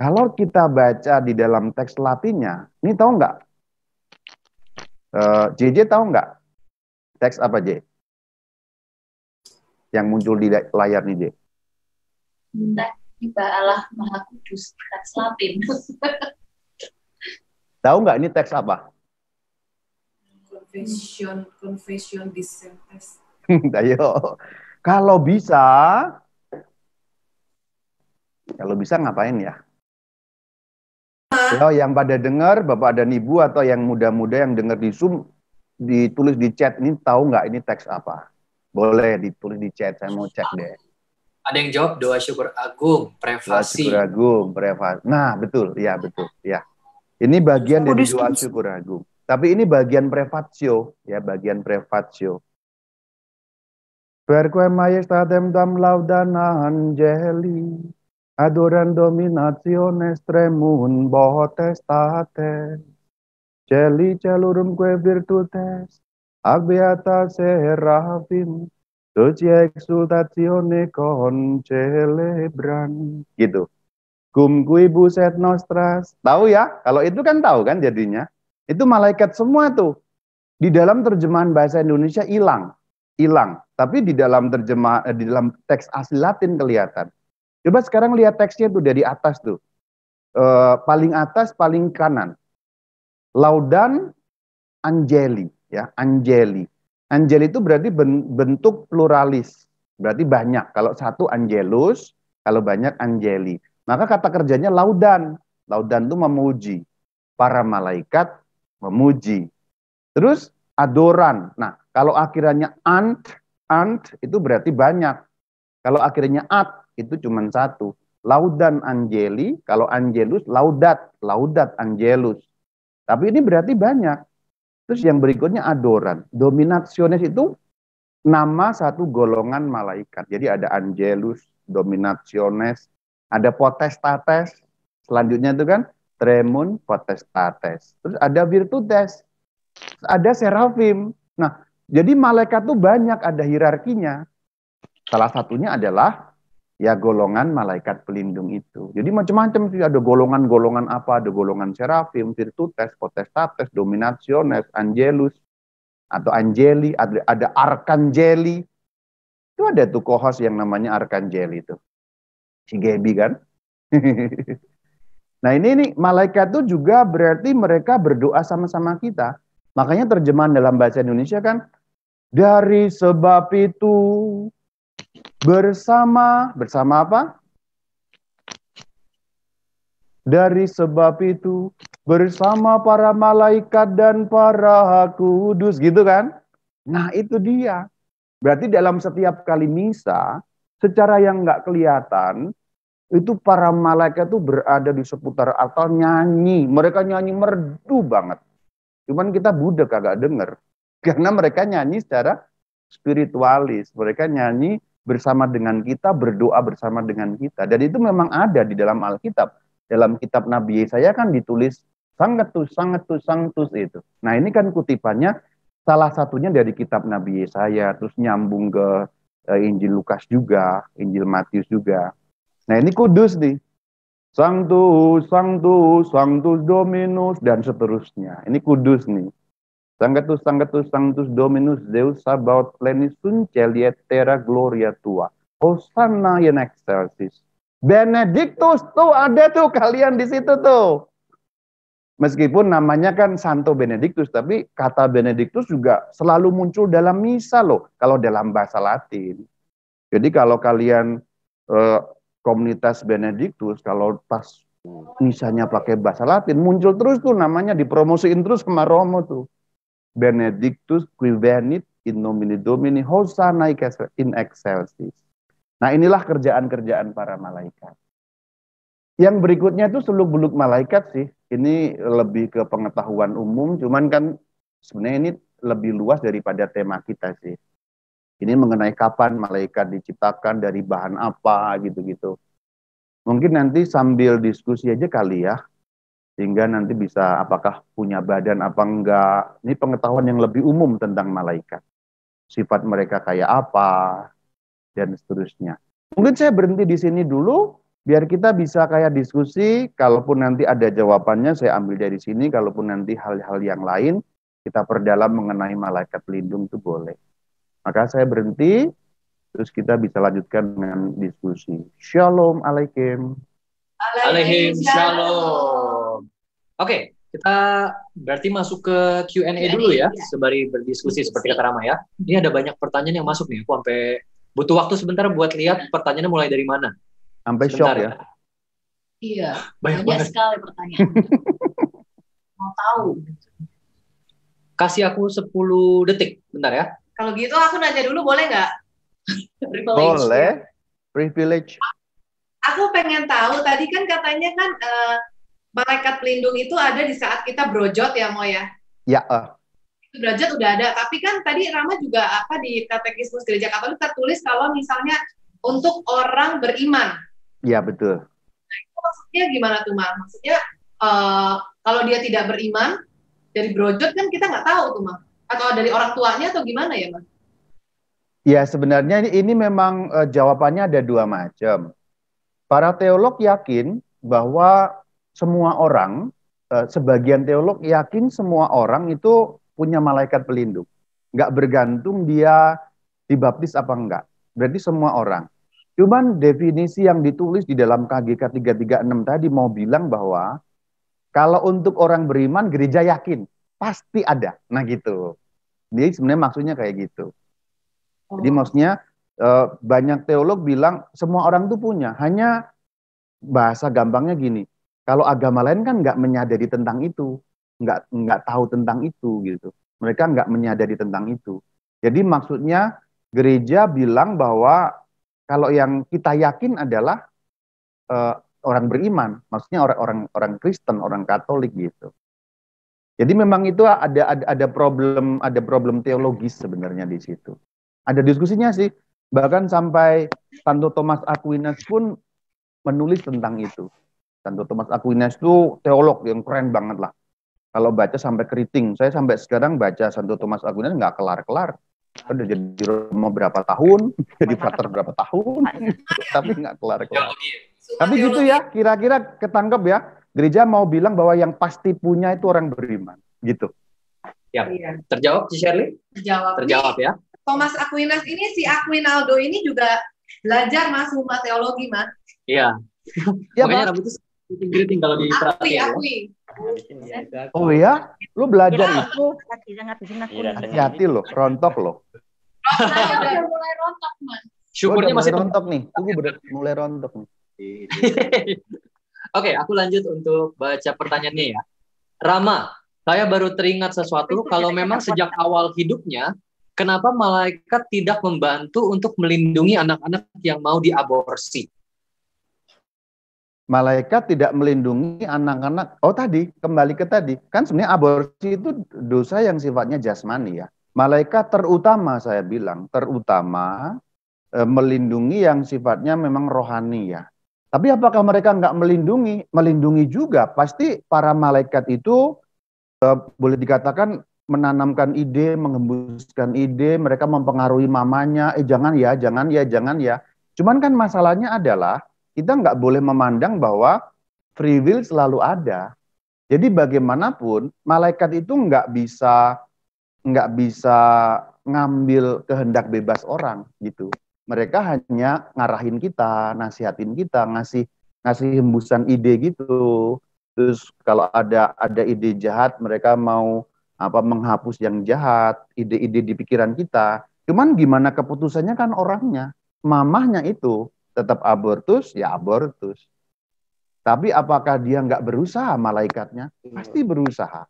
Kalau kita baca di dalam teks Latinnya, ini tahu nggak? JJ tahu nggak? Teks apa, J? Yang muncul di layar nih, J. Tiba Allah Maha Kudus, teks Latin. Tahu nggak ini teks apa? Confession Disciples. Ayo. Kalau bisa ngapain ya? Yang pada dengar, Bapak dan Ibu atau yang muda-muda yang dengar di Zoom, ditulis di chat, ini tahu nggak ini teks apa? Boleh ditulis di chat, saya mau cek deh. Ada yang jawab doa syukur agung, Doa privasi. syukur agung, privasi. Nah, betul. Ya, betul. Ya. Ini bagian dari doa syukur agung. Tapi ini bagian privatio, ya, bagian privatio. Perque majestatem dam laudana angeli, adoran dominationes tremun potestates, celi celurumque virtutes, ac beata seraphim, socia exultatione concelebran. Gitu. Cum quibus et nostras. Tahu ya? Kalau itu kan tahu kan jadinya. Itu malaikat semua tuh. Di dalam terjemahan bahasa Indonesia hilang. Hilang. Tapi di dalam di dalam teks asli Latin kelihatan. Coba sekarang lihat teksnya tuh dari atas tuh. Paling atas, paling kanan. Laudan angeli, ya, angeli. Angeli itu berarti bentuk pluralis. Berarti banyak. Kalau satu angelus, kalau banyak angeli. Maka kata kerjanya laudan. Laudan itu memuji. Para malaikat memuji. Terus adoran. Nah, kalau akhirnya ant itu berarti banyak. Kalau akhirnya at itu cuma satu. Laudan angeli, kalau angelus laudat angelus. Tapi ini berarti banyak. Terus yang berikutnya adoran. Dominationes itu nama satu golongan malaikat. Jadi ada angelus, dominationes, ada potestates. Selanjutnya itu kan tremun potestates. Terus ada virtutes, ada seraphim. Nah, jadi malaikat itu banyak, ada hierarkinya. Salah satunya adalah ya golongan malaikat pelindung itu. Jadi macam-macam sih, ada golongan-golongan apa, ada golongan seraphim, virtutes, potestates, dominationes, angelus, atau angeli, ada arkangeli. Itu ada tuh kohos yang namanya arkangeli itu. Si Gaby kan. Nah ini nih, malaikat itu juga berarti mereka berdoa sama-sama kita. Makanya terjemahan dalam bahasa Indonesia kan, dari sebab itu bersama apa? Dari sebab itu bersama para malaikat dan para kudus, gitu kan? Nah itu dia. Berarti dalam setiap kali misa, secara yang nggak kelihatan, itu para malaikat itu berada di seputar altar nyanyi. Mereka nyanyi merdu banget. Cuman kita budek agak denger. Karena mereka nyanyi secara spiritualis. Mereka nyanyi bersama dengan kita, berdoa bersama dengan kita. Dan itu memang ada di dalam Alkitab. Dalam kitab Nabi Yesaya kan ditulis sangatus itu. Nah ini kan kutipannya salah satunya dari kitab Nabi Yesaya. Terus nyambung ke Injil Lukas juga, Injil Matius juga. Nah ini kudus nih. Sanctus, Sanctus, Sanctus Dominus, dan seterusnya. Ini kudus nih. Sanctus, Sanctus, Sanctus Dominus, Deus Sabaoth plenitude celiet terra gloria tua. Hosanna in excelsis. Benedictus, tuh ada tuh kalian di situ tuh. Meskipun namanya kan Santo Benedictus, tapi kata Benedictus juga selalu muncul dalam misa loh, kalau dalam bahasa Latin. Jadi kalau kalian komunitas Benedictus, kalau pas misalnya pakai bahasa Latin, muncul terus tuh namanya, dipromosiin terus sama Romo tuh. Benedictus qui venit in nomine Domini, Hosanna in excelsis. Nah inilah kerjaan-kerjaan para malaikat. Yang berikutnya itu seluk-beluk malaikat sih. Ini lebih ke pengetahuan umum, cuman kan sebenarnya ini lebih luas daripada tema kita sih. Ini mengenai kapan malaikat diciptakan, dari bahan apa, gitu-gitu. Mungkin nanti sambil diskusi aja kali ya, sehingga nanti bisa apakah punya badan apa enggak. Ini pengetahuan yang lebih umum tentang malaikat. Sifat mereka kayak apa, dan seterusnya. Mungkin saya berhenti di sini dulu, biar kita bisa kayak diskusi. Kalaupun nanti ada jawabannya, saya ambil dari sini. Kalaupun nanti hal-hal yang lain, kita perdalam mengenai malaikat pelindung itu boleh. Maka saya berhenti, terus kita bisa lanjutkan dengan diskusi. Shalom alaikum. Alaihim shalom. Oke, kita berarti masuk ke Q&A dulu ya, sembari berdiskusi seperti kata Rama ya. Ini ada banyak pertanyaan yang masuk nih, aku sampai butuh waktu sebentar buat lihat pertanyaannya mulai dari mana. Sampai shock ya. Iya, Banyak banget sekali pertanyaan. Mau tahu. Kasih aku 10 detik, bentar ya. Kalau gitu aku nanya dulu boleh nggak? Boleh. privilege. Aku pengen tahu, tadi kan katanya kan malaikat pelindung itu ada di saat kita brojot ya, Mo ya? Ya, Itu brojot udah ada, tapi kan tadi Rama juga di Katekismus Gereja Katolik tertulis kalau misalnya untuk orang beriman. ya betul. Nah, itu maksudnya gimana tuh, Ma? Maksudnya kalau dia tidak beriman, dari brojot kan kita nggak tahu tuh, Ma. Atau dari orang tuanya atau gimana ya, Ma? Ya sebenarnya ini memang jawabannya ada dua macam. Para teolog yakin bahwa semua orang, sebagian teolog yakin semua orang itu punya malaikat pelindung. Nggak bergantung dia dibaptis apa enggak. Berarti semua orang. Cuman definisi yang ditulis di dalam KGK 336 tadi mau bilang bahwa kalau untuk orang beriman, gereja yakin. Pasti ada. Nah gitu. Jadi sebenarnya maksudnya kayak gitu. Jadi maksudnya banyak teolog bilang semua orang tuh punya. Hanya bahasa gampangnya gini. Kalau agama lain kan nggak menyadari tentang itu. Nggak tahu tentang itu gitu. Mereka nggak menyadari tentang itu. Jadi maksudnya gereja bilang bahwa kalau yang kita yakin adalah orang beriman, maksudnya orang Kristen, orang Katolik gitu. Jadi memang itu ada problem teologis sebenarnya di situ. Ada diskusinya sih, bahkan sampai Santo Thomas Aquinas pun menulis tentang itu. Santo Thomas Aquinas itu teolog yang keren banget lah. Kalau baca sampai keriting, saya sampai sekarang baca Santo Thomas Aquinas nggak kelar-kelar. Udah jadi Romo berapa tahun, jadi frater berapa tahun, tapi nggak kelar-kelar. Tapi gitu ya, kira-kira ketangkep ya. Gereja mau bilang bahwa yang pasti punya itu orang beriman, gitu. Ya, terjawab, Shirley? Terjawab ya. Thomas Aquinas ini, si Aquinaldo ini juga belajar Mas Huma teologi, Mas. Iya. Ya, makanya rambutnya keriting kalau di Akui. Oh ya, lu belajar itu Hati-hati hati-hati loh, rontok loh. Saya udah mulai rontok, Mas. syukurnya masih rontok nih, gue mulai rontok nih. Oke, aku lanjut untuk baca pertanyaannya ya. Rama, saya baru teringat sesuatu kalau memang sejak awal hidupnya, kenapa malaikat tidak membantu untuk melindungi anak-anak yang mau diaborsi? Malaikat tidak melindungi anak-anak. Oh tadi, kembali ke tadi. Kan sebenarnya aborsi itu dosa yang sifatnya jasmani ya. Malaikat terutama, saya bilang, terutama melindungi yang sifatnya memang rohani ya. Tapi apakah mereka nggak melindungi? Melindungi juga. Pasti para malaikat itu boleh dikatakan menanamkan ide, mengembuskan ide, mereka mempengaruhi mamanya, jangan ya, jangan ya, jangan ya. Cuman kan masalahnya adalah, kita nggak boleh memandang bahwa free will selalu ada. Jadi bagaimanapun, malaikat itu nggak bisa ngambil kehendak bebas orang gitu. Mereka hanya ngarahin kita, nasihatin kita, ngasih hembusan ide gitu. Terus kalau ada ide jahat, mereka mau menghapus yang jahat, ide-ide di pikiran kita. Cuman gimana keputusannya kan orangnya. Mamahnya itu tetap abortus, ya abortus. Tapi apakah dia nggak berusaha malaikatnya? Pasti berusaha.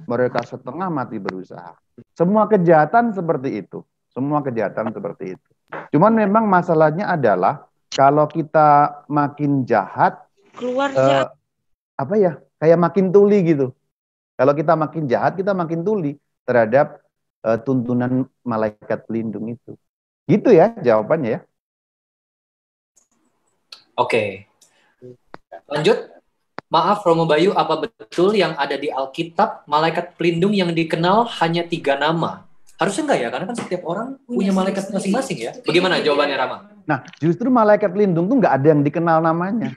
Mereka setengah mati berusaha. Semua kejahatan seperti itu. Semua kejahatan seperti itu. Cuman memang masalahnya adalah kalau kita makin jahat, kayak makin tuli gitu. Kalau kita makin jahat, kita makin tuli terhadap tuntunan malaikat pelindung itu. Gitu ya jawabannya ya. Oke. Lanjut. Maaf Romo Bayu, apa betul yang ada di Alkitab malaikat pelindung yang dikenal hanya 3 nama? Harusnya enggak ya, karena kan setiap orang punya malaikat masing-masing ya. Bagaimana jawabannya Rama? Nah, justru malaikat pelindung tuh nggak ada yang dikenal namanya.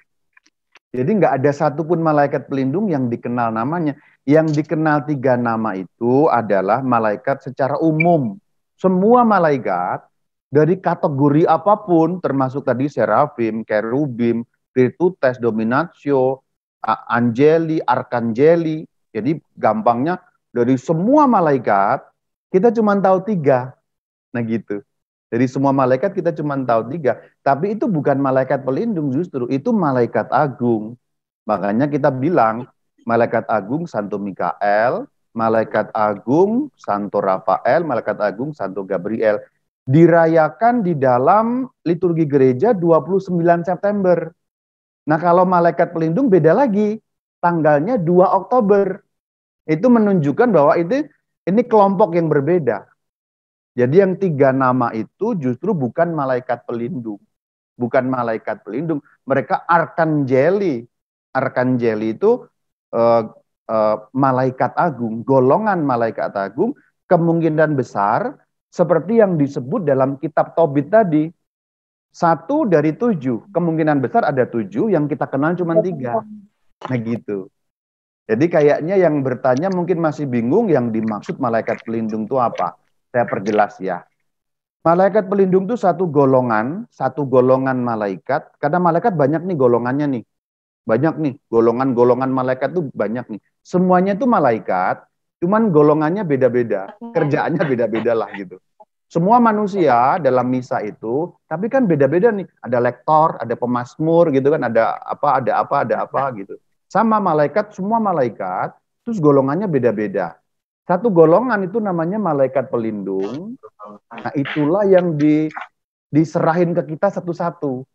Jadi nggak ada satupun malaikat pelindung yang dikenal namanya. Yang dikenal 3 nama itu adalah malaikat secara umum. Semua malaikat dari kategori apapun, termasuk tadi serafim, kerubim, virtutes, dominatio, angeli, arkangeli. Jadi gampangnya dari semua malaikat kita cuma tahu 3. Nah gitu. Dari semua malaikat kita cuma tahu 3. Tapi itu bukan malaikat pelindung justru. Itu malaikat agung. Makanya kita bilang malaikat agung Santo Mikael, malaikat agung Santo Rafael, malaikat agung Santo Gabriel. dirayakan di dalam liturgi gereja 29 September. Nah, kalau malaikat pelindung beda lagi, tanggalnya 2 Oktober. Itu menunjukkan bahwa ini kelompok yang berbeda. Jadi yang 3 nama itu justru bukan malaikat pelindung. Bukan malaikat pelindung, mereka arkangeli. Arkangeli itu malaikat agung, golongan malaikat agung, kemungkinan besar seperti yang disebut dalam kitab Tobit tadi. 1 dari 7, kemungkinan besar ada 7, yang kita kenal cuma 3. Nah gitu. Jadi kayaknya yang bertanya mungkin masih bingung yang dimaksud malaikat pelindung itu apa. Saya perjelas ya. Malaikat pelindung itu satu golongan malaikat. Karena malaikat banyak nih golongannya nih. Banyak nih, golongan-golongan malaikat tuh banyak nih. Semuanya itu malaikat, cuman golongannya beda-beda. Kerjaannya beda-beda lah gitu. Semua manusia dalam misa itu, tapi kan beda-beda nih. Ada lektor, ada pemazmur gitu kan, ada apa gitu. Sama malaikat, semua malaikat, terus golongannya beda-beda. Satu golongan itu namanya malaikat pelindung. Nah itulah yang diserahin ke kita satu-satu.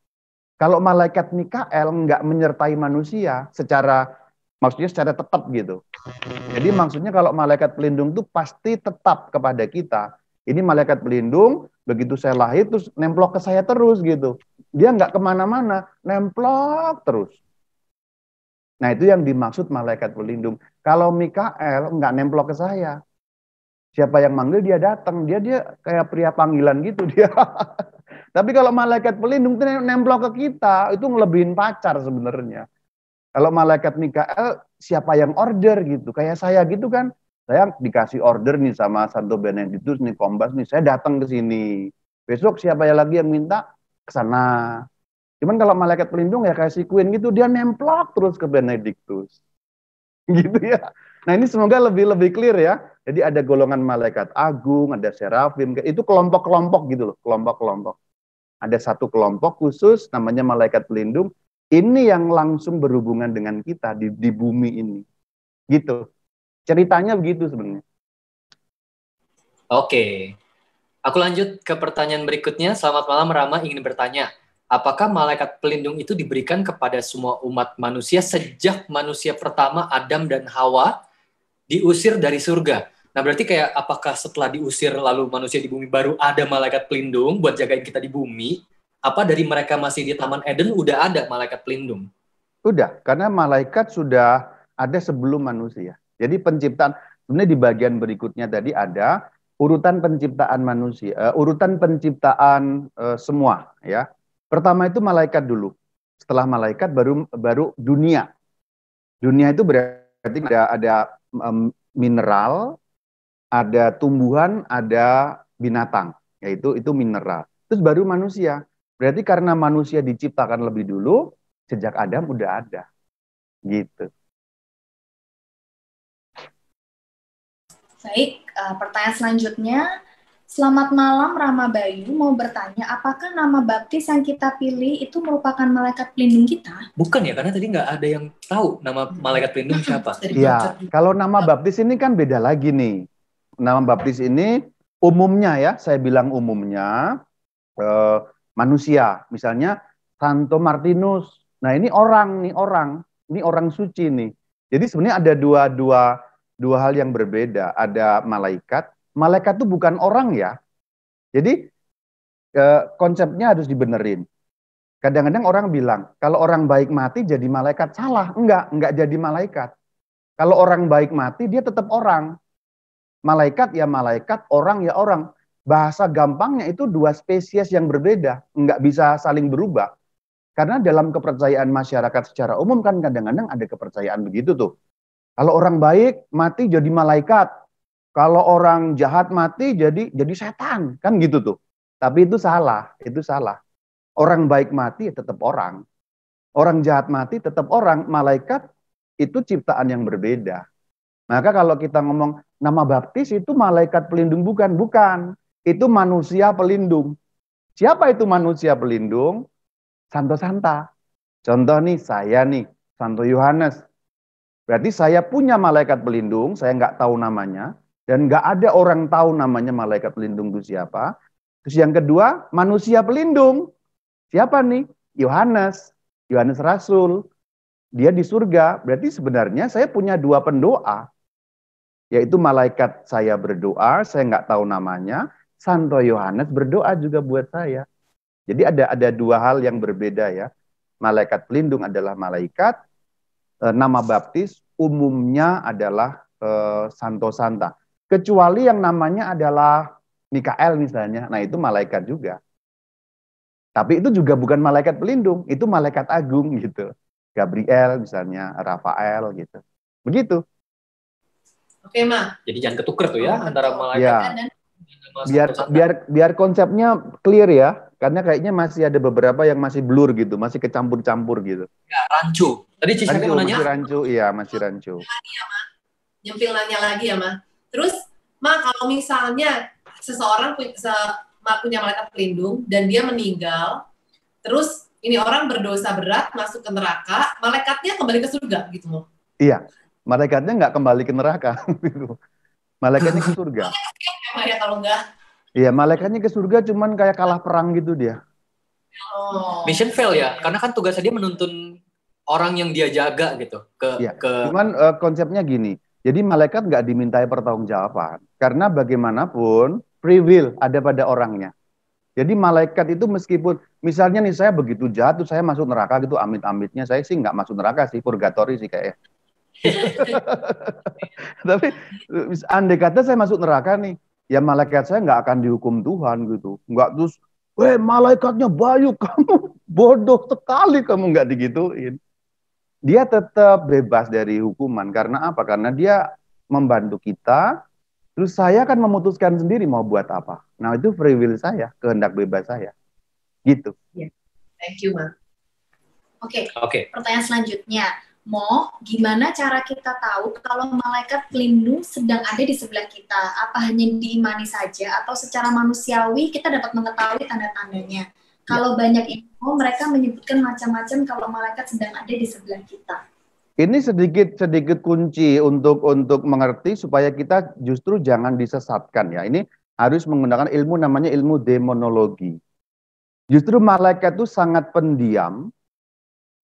Kalau malaikat Mikael nggak menyertai manusia maksudnya secara tetap gitu. Jadi maksudnya kalau malaikat pelindung itu pasti tetap kepada kita. Ini malaikat pelindung, begitu saya lahir terus nemplok ke saya terus gitu. Dia nggak kemana-mana, nemplok terus. Nah itu yang dimaksud malaikat pelindung. Kalau Mikael nggak nemplok ke saya. Siapa yang manggil dia datang. Dia kayak pria panggilan gitu dia. Tapi kalau malaikat pelindung itu nemplok ke kita, itu ngelebihin pacar sebenarnya. Kalau malaikat Mikael, siapa yang order gitu. Kayak saya gitu kan. Saya dikasih order nih sama Santo Benedictus nih, Kombas nih, saya datang ke sini. Besok siapa yang lagi yang minta ke sana. Cuman kalau malaikat pelindung ya kayak si Queen gitu, dia nemplok terus ke Benedictus. Gitu ya. Nah ini semoga lebih clear ya. Jadi ada golongan malaikat agung, ada serafim, itu kelompok-kelompok gitu loh, kelompok-kelompok. Ada satu kelompok khusus namanya malaikat pelindung. Ini yang langsung berhubungan dengan kita di bumi ini. Gitu. Ceritanya begitu sebenarnya. Oke. Aku lanjut ke pertanyaan berikutnya. Selamat malam Rama, ingin bertanya. Apakah malaikat pelindung itu diberikan kepada semua umat manusia sejak manusia pertama Adam dan Hawa diusir dari surga? Nah berarti kayak apakah setelah diusir lalu manusia di bumi baru ada malaikat pelindung buat jagain kita di bumi? Apa dari mereka masih di Taman Eden udah ada malaikat pelindung? Udah, karena malaikat sudah ada sebelum manusia. Jadi penciptaan, sebenarnya di bagian berikutnya tadi ada urutan penciptaan manusia, urutan penciptaan semua ya. Pertama itu malaikat dulu. Setelah malaikat baru dunia. Dunia itu berarti ada mineral, ada tumbuhan, ada binatang, yaitu itu mineral. Terus baru manusia. Berarti karena manusia diciptakan lebih dulu, sejak Adam udah ada. Gitu. Baik, pertanyaan selanjutnya. Selamat malam Rama Bayu, mau bertanya apakah nama baptis yang kita pilih itu merupakan malaikat pelindung kita? Bukan ya, karena tadi nggak ada yang tahu nama malaikat pelindung siapa. Ya, kalau nama baptis ini kan beda lagi nih. Nama baptis ini umumnya ya, saya bilang umumnya manusia. Misalnya Santo Martinus. Nah ini orang, ini orang suci nih. Jadi sebenarnya ada dua hal yang berbeda. Ada malaikat itu bukan orang ya. Jadi konsepnya harus dibenerin. Kadang-kadang orang bilang, kalau orang baik mati jadi malaikat. Salah, enggak jadi malaikat. Kalau orang baik mati dia tetap orang. Malaikat ya malaikat, orang ya orang. Bahasa gampangnya itu dua spesies yang berbeda, enggak bisa saling berubah. Karena dalam kepercayaan masyarakat secara umum kan kadang-kadang ada kepercayaan begitu tuh. Kalau orang baik mati jadi malaikat. Kalau orang jahat mati jadi setan, kan gitu tuh. Tapi itu salah. Orang baik mati ya tetap orang. Orang jahat mati tetap orang. Malaikat itu ciptaan yang berbeda. Maka kalau kita ngomong nama baptis itu malaikat pelindung bukan. Itu manusia pelindung. Siapa itu manusia pelindung? Santo Santa. Contoh nih saya nih, Santo Yohanes. Berarti saya punya malaikat pelindung, saya nggak tahu namanya. Dan nggak ada orang tahu namanya malaikat pelindung itu siapa. Terus yang kedua, manusia pelindung. Siapa nih? Yohanes. Yohanes Rasul. Dia di surga. Berarti sebenarnya saya punya dua pendoa. Yaitu malaikat saya berdoa, saya nggak tahu namanya. Santo Yohanes berdoa juga buat saya. Jadi ada dua hal yang berbeda ya. Malaikat pelindung adalah malaikat. Nama baptis umumnya adalah Santo Santa. Kecuali yang namanya adalah Mikael misalnya. Nah itu malaikat juga. Tapi itu juga bukan malaikat pelindung. Itu malaikat agung gitu. Gabriel misalnya, Rafael gitu. Begitu. Oke, Ma. Jadi jangan ketuker tuh ya antara malaikat Ya. dan Biar konsepnya clear ya. Karena kayaknya masih ada beberapa yang masih blur gitu. Masih kecampur-campur gitu. ya, rancu. Tadi Cici mau nanya? Masih rancu. Iya masih rancu. Nyempil nanya lagi ya, Ma. Terus, Ma, kalau misalnya seseorang punya malaikat pelindung dan dia meninggal, terus ini orang berdosa berat masuk ke neraka, malaikatnya kembali ke surga gitu, Ma? Iya. Malaikatnya nggak kembali ke neraka. Malaikatnya ke surga. Ya, kalau enggak. Iya, malaikatnya ke surga cuman kayak kalah perang gitu dia. Oh. Mission fail ya, karena kan tugasnya dia menuntun orang yang dia jaga gitu Iya. Cuman konsepnya gini. Jadi malaikat nggak dimintai pertanggungjawaban. Karena bagaimanapun free will ada pada orangnya. Jadi malaikat itu meskipun misalnya nih saya begitu jahat tuh saya masuk neraka gitu amit-amitnya saya sih nggak masuk neraka sih purgatori sih kayaknya. Tapi andai kata saya masuk neraka nih, ya malaikat saya nggak akan dihukum Tuhan gitu. Nggak terus, malaikatnya Bayu kamu bodoh sekali kamu nggak digituin. Dia tetap bebas dari hukuman karena apa? Karena dia membantu kita. Terus saya akan memutuskan sendiri mau buat apa. Nah itu free will saya, kehendak bebas saya. Gitu. Thank you, Ma. Oke. Pertanyaan selanjutnya. Gimana cara kita tahu kalau malaikat pelindung sedang ada di sebelah kita? Apa hanya diimani saja atau secara manusiawi kita dapat mengetahui tanda-tandanya? Kalau banyak info, mereka menyebutkan macam-macam kalau malaikat sedang ada di sebelah kita. Ini sedikit kunci untuk mengerti supaya kita justru jangan disesatkan ya. Ini harus menggunakan ilmu namanya ilmu demonologi. Justru malaikat itu sangat pendiam,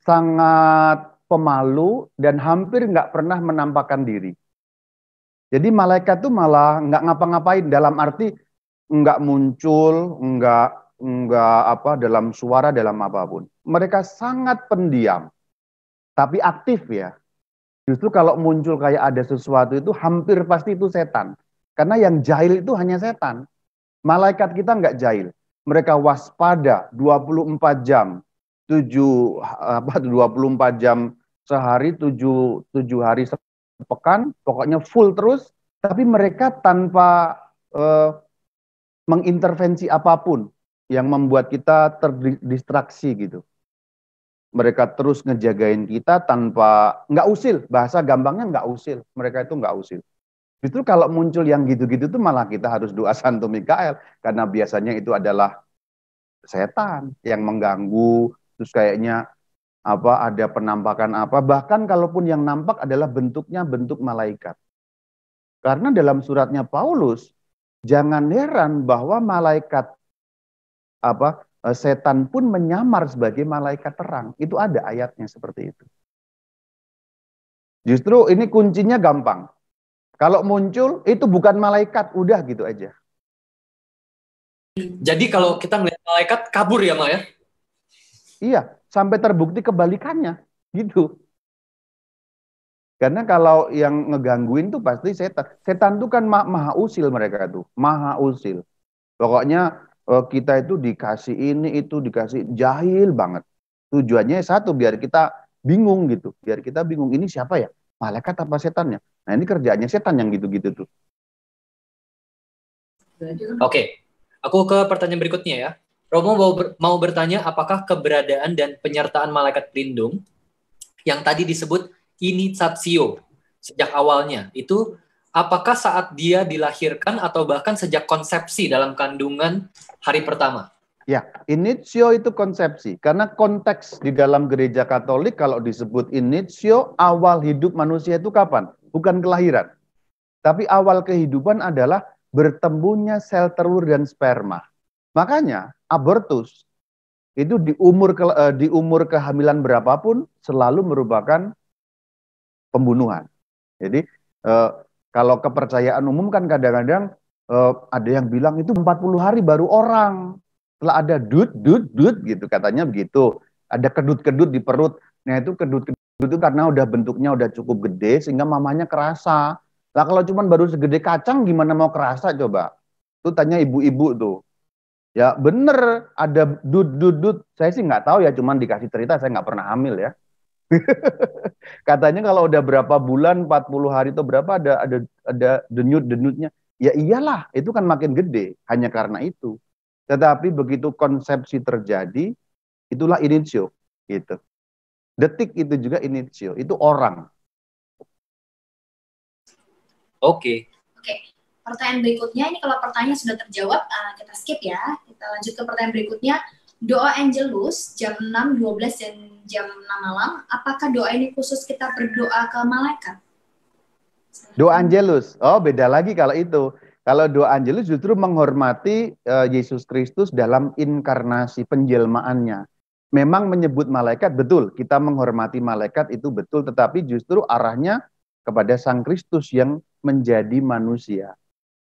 sangat pemalu dan hampir nggak pernah menampakkan diri. Jadi malaikat tuh malah nggak ngapa-ngapain dalam arti nggak muncul, nggak apa dalam suara dalam apapun. Mereka sangat pendiam, tapi aktif ya. Justru kalau muncul kayak ada sesuatu itu hampir pasti itu setan. Karena yang jahil itu hanya setan. Malaikat kita nggak jahil. Mereka waspada 24 jam. 24 jam sehari, 7 hari sepekan, pokoknya full terus, tapi mereka tanpa mengintervensi apapun yang membuat kita terdistraksi gitu. Mereka terus ngejagain kita tanpa, nggak usil, bahasa gampangnya nggak usil, mereka itu nggak usil. Justru kalau muncul yang gitu-gitu tuh malah kita harus doa Santo Mikael, karena biasanya itu adalah setan yang mengganggu, terus kayaknya ada penampakan apa, bahkan kalaupun yang nampak adalah bentuknya bentuk malaikat. Karena dalam suratnya Paulus, jangan heran bahwa malaikat setan pun menyamar sebagai malaikat terang. Itu ada ayatnya seperti itu. Justru ini kuncinya gampang. Kalau muncul itu bukan malaikat, udah gitu aja. Jadi kalau kita melihat malaikat kabur ya, Ma ya? Iya, sampai terbukti kebalikannya, gitu. Karena kalau yang ngegangguin tuh pasti setan. Setan tuh kan maha usil mereka tuh, maha usil. Pokoknya kita itu dikasih ini, itu dikasih jahil banget. Tujuannya satu, biar kita bingung gitu. Biar kita bingung, ini siapa ya? Malaikat apa setannya? Nah ini kerjaannya setan yang gitu-gitu tuh. Oke, aku ke pertanyaan berikutnya ya. Romo mau bertanya apakah keberadaan dan penyertaan malaikat pelindung yang tadi disebut initiatio sejak awalnya itu apakah saat dia dilahirkan atau bahkan sejak konsepsi dalam kandungan hari pertama? Ya, initio itu konsepsi. Karena konteks di dalam gereja Katolik kalau disebut initio, awal hidup manusia itu kapan? Bukan kelahiran. Tapi awal kehidupan adalah bertemunya sel telur dan sperma. Makanya abortus itu di umur kehamilan berapapun selalu merupakan pembunuhan. Jadi kalau kepercayaan umum kan kadang-kadang ada yang bilang itu 40 hari baru orang. Setelah ada dut gitu katanya begitu. Ada kedut-kedut di perut. Nah itu kedut-kedut itu karena udah bentuknya udah cukup gede sehingga mamanya kerasa. Nah kalau cuman baru segede kacang gimana mau kerasa coba? Itu tanya ibu-ibu tuh. Ya bener ada dut. Saya sih nggak tahu ya, cuman dikasih cerita, saya nggak pernah hamil ya. Katanya kalau udah berapa bulan, 40 hari atau berapa ada denyut-denyutnya. Ya iyalah, itu kan makin gede hanya karena itu. Tetapi begitu konsepsi terjadi, itulah initio gitu. Detik itu juga initio, itu orang. Oke. Pertanyaan berikutnya, ini kalau pertanyaan sudah terjawab, kita skip ya. Kita lanjut ke pertanyaan berikutnya. Doa Angelus jam 6, 12, dan jam 6 malam. Apakah doa ini khusus kita berdoa ke malaikat? Doa Angelus, oh beda lagi kalau itu. Kalau doa Angelus justru menghormati Yesus Kristus dalam inkarnasi penjelmaannya. Memang menyebut malaikat, betul. Kita menghormati malaikat itu betul, tetapi justru arahnya kepada Sang Kristus yang menjadi manusia.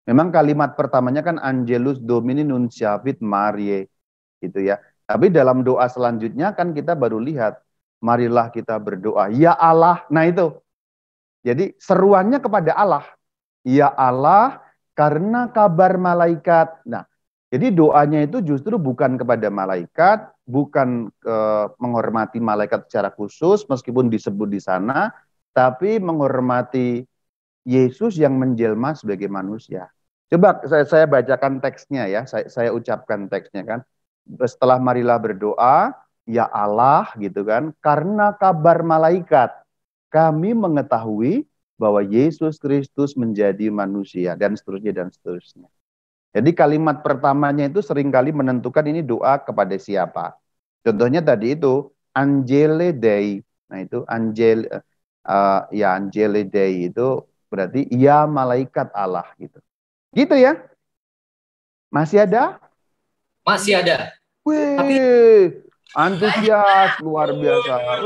Memang kalimat pertamanya kan Angelus Domini Nunciavit Mariae, gitu ya. Tapi dalam doa selanjutnya kan kita baru lihat, marilah kita berdoa, ya Allah. Nah itu, jadi seruannya kepada Allah, ya Allah, karena kabar malaikat. Nah, jadi doanya itu justru bukan kepada malaikat, bukan menghormati malaikat secara khusus, meskipun disebut di sana, tapi menghormati Yesus yang menjelma sebagai manusia. Coba saya bacakan teksnya ya, saya ucapkan teksnya kan. Setelah marilah berdoa, ya Allah gitu kan, karena kabar malaikat kami mengetahui bahwa Yesus Kristus menjadi manusia dan seterusnya dan seterusnya. Jadi kalimat pertamanya itu seringkali menentukan ini doa kepada siapa. Contohnya tadi itu Angele Dei. Nah itu Angele Dei itu berarti ya malaikat Allah gitu. Gitu ya? Masih ada? Masih ada. Wih, antusias luar biasa.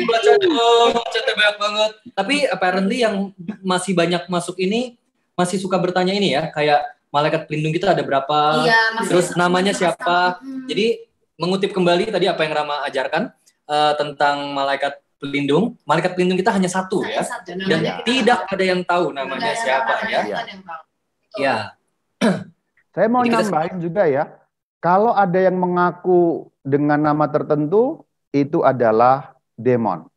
Baca dong, chatnya banyak banget. Tapi apparently yang masih banyak masuk ini masih suka bertanya ini ya, kayak malaikat pelindung kita ada berapa, terus namanya siapa. Jadi mengutip kembali tadi apa yang Rama ajarkan tentang malaikat pelindung. Malaikat pelindung kita hanya satu ya, dan tidak ada yang tahu namanya siapa ya. Ya. Saya mau nambahin juga ya. Kalau ada yang mengaku dengan nama tertentu, itu adalah demon.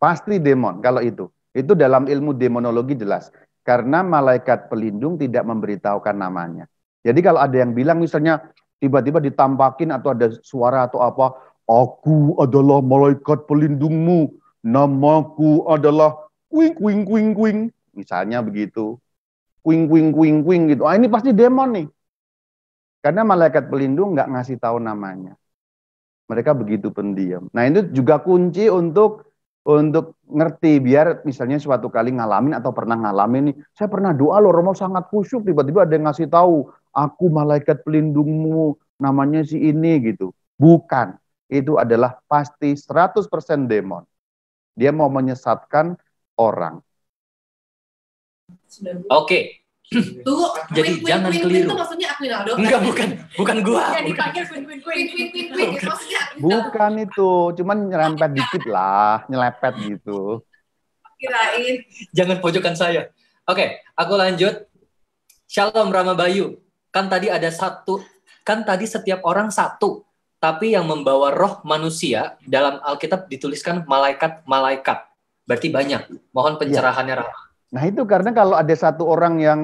Pasti demon kalau itu. Itu dalam ilmu demonologi jelas. Karena malaikat pelindung tidak memberitahukan namanya. Jadi kalau ada yang bilang misalnya tiba-tiba ditampakin atau ada suara atau apa, aku adalah malaikat pelindungmu, namaku adalah kuing kuing kuing kuing. Misalnya begitu. Kuing kuing kuing kuing gitu. Ah ini pasti demon nih. Karena malaikat pelindung nggak ngasih tahu namanya. Mereka begitu pendiam. Nah itu juga kunci untuk ngerti. Biar misalnya suatu kali ngalamin atau pernah ngalamin nih. Saya pernah doa loh, Romo sangat khusyuk. Tiba-tiba ada yang ngasih tahu. Aku malaikat pelindungmu. Namanya si ini gitu. Bukan. Itu adalah pasti 100% demon. Dia mau menyesatkan orang. Oke. Tunggu, jadi jangan keliru. Itu maksudnya Aquinaldo? Enggak, bukan gua. Yang dipanggil Queen. Maksudnya bukan itu, cuman nyerempet dikit lah, nyelepet gitu. Kirain. Jangan pojokan saya. Oke, aku lanjut. Shalom Rama Bayu. Kan tadi setiap orang satu, tapi yang membawa roh manusia dalam Alkitab dituliskan malaikat-malaikat. Berarti banyak. Mohon pencerahannya Rama. Nah itu karena kalau ada satu orang yang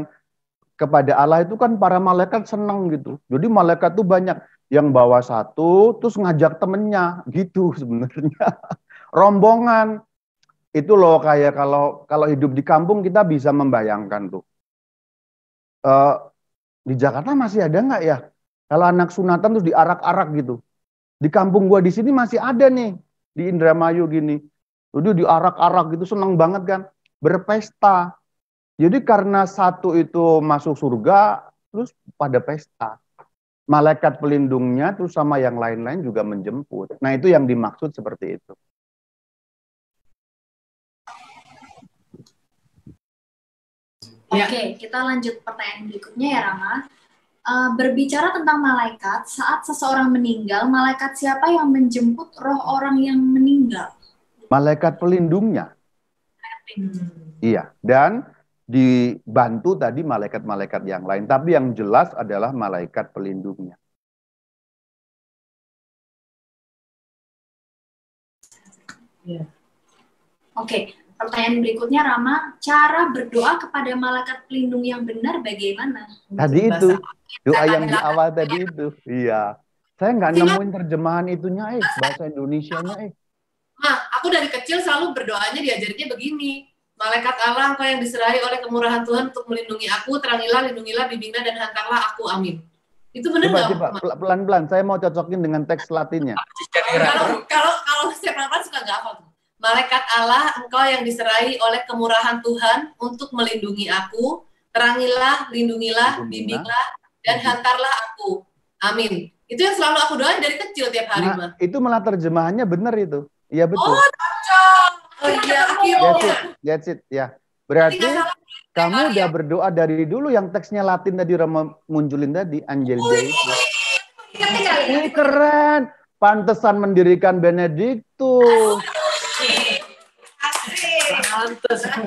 kepada Allah itu kan para malaikat senang gitu. Jadi malaikat tuh banyak yang bawa satu, terus ngajak temennya gitu sebenarnya. Rombongan. Itu loh kayak kalau hidup di kampung kita bisa membayangkan tuh. Di Jakarta masih ada nggak ya? Kalau anak sunatan terus diarak-arak gitu. Di kampung gua di sini masih ada nih. Di Indramayu gini. Jadi diarak-arak gitu senang banget kan. Berpesta. Jadi karena satu itu masuk surga, terus pada pesta. malaikat pelindungnya tuh sama yang lain-lain juga menjemput. Nah, itu yang dimaksud seperti itu. Oke, kita lanjut pertanyaan berikutnya ya, Rama. Berbicara tentang malaikat, saat seseorang meninggal, malaikat siapa yang menjemput roh orang yang meninggal? Malaikat pelindungnya. Iya, dan dibantu tadi malaikat-malaikat yang lain. Tapi yang jelas adalah malaikat pelindungnya. Oke, pertanyaan berikutnya, Rama. Cara berdoa kepada malaikat pelindung yang benar bagaimana? Tadi itu, doa yang di awal tadi itu. Iya. Saya nggak nemuin terjemahan itunya, bahasa Indonesianya, aku dari kecil selalu berdoanya diajarnya begini. Malaikat Allah, engkau yang diserahi oleh kemurahan Tuhan untuk melindungi aku, terangilah, lindungilah, bimbinglah, dan hantarlah aku, amin. Itu benar nggak? Pelan-pelan, saya mau cocokin dengan teks Latinnya. Kalau saya pelan-pelan suka nggak apa. Malaikat Allah, engkau yang diserahi oleh kemurahan Tuhan untuk melindungi aku, terangilah, lindungilah, bimbinglah, dan hantarlah aku, amin. Itu yang selalu aku doain dari kecil tiap hari, Nah, itu malah terjemahannya benar itu. Iya betul. Oh, cocok. Oh iya, akhirnya. That's it, ya. Berarti kamu udah berdoa dari dulu yang teksnya Latin tadi Rama munculin tadi, Angel Day. Ini keren. Pantesan mendirikan Benediktus. Pantesan.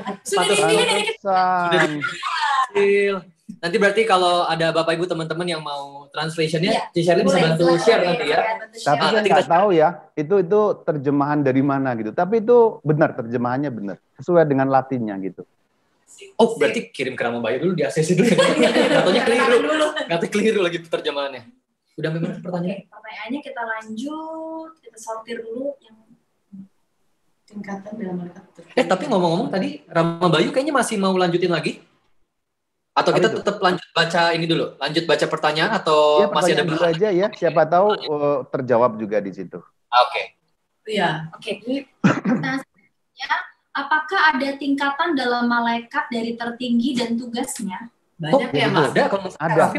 Nanti berarti kalau ada Bapak Ibu teman-teman yang mau translationnya, Shirley bisa bantu share nanti ya. Tapi saya nggak tahu ya, itu terjemahan dari mana gitu. Tapi itu benar, terjemahannya benar, sesuai dengan Latinnya gitu. Oh, berarti kirim ke Rama Bayu dulu, di ACC dulu. Katanya keliru. Katanya keliru lagi terjemahannya. Udah memang pertanyaan. Pertanyaannya kita lanjut, kita sortir dulu yang tingkatan dalam malaikat. Tapi ngomong-ngomong tadi Rama Bayu kayaknya masih mau lanjutin lagi? Atau kita tetap lanjut baca ini dulu? Lanjut baca pertanyaan atau masih ada dulu aja ya? Siapa tahu terjawab juga di situ. Oke. Iya. Oke. Nah, apakah ada tingkatan dalam malaikat dari tertinggi dan tugasnya? Banyak ya, Mas. Ada.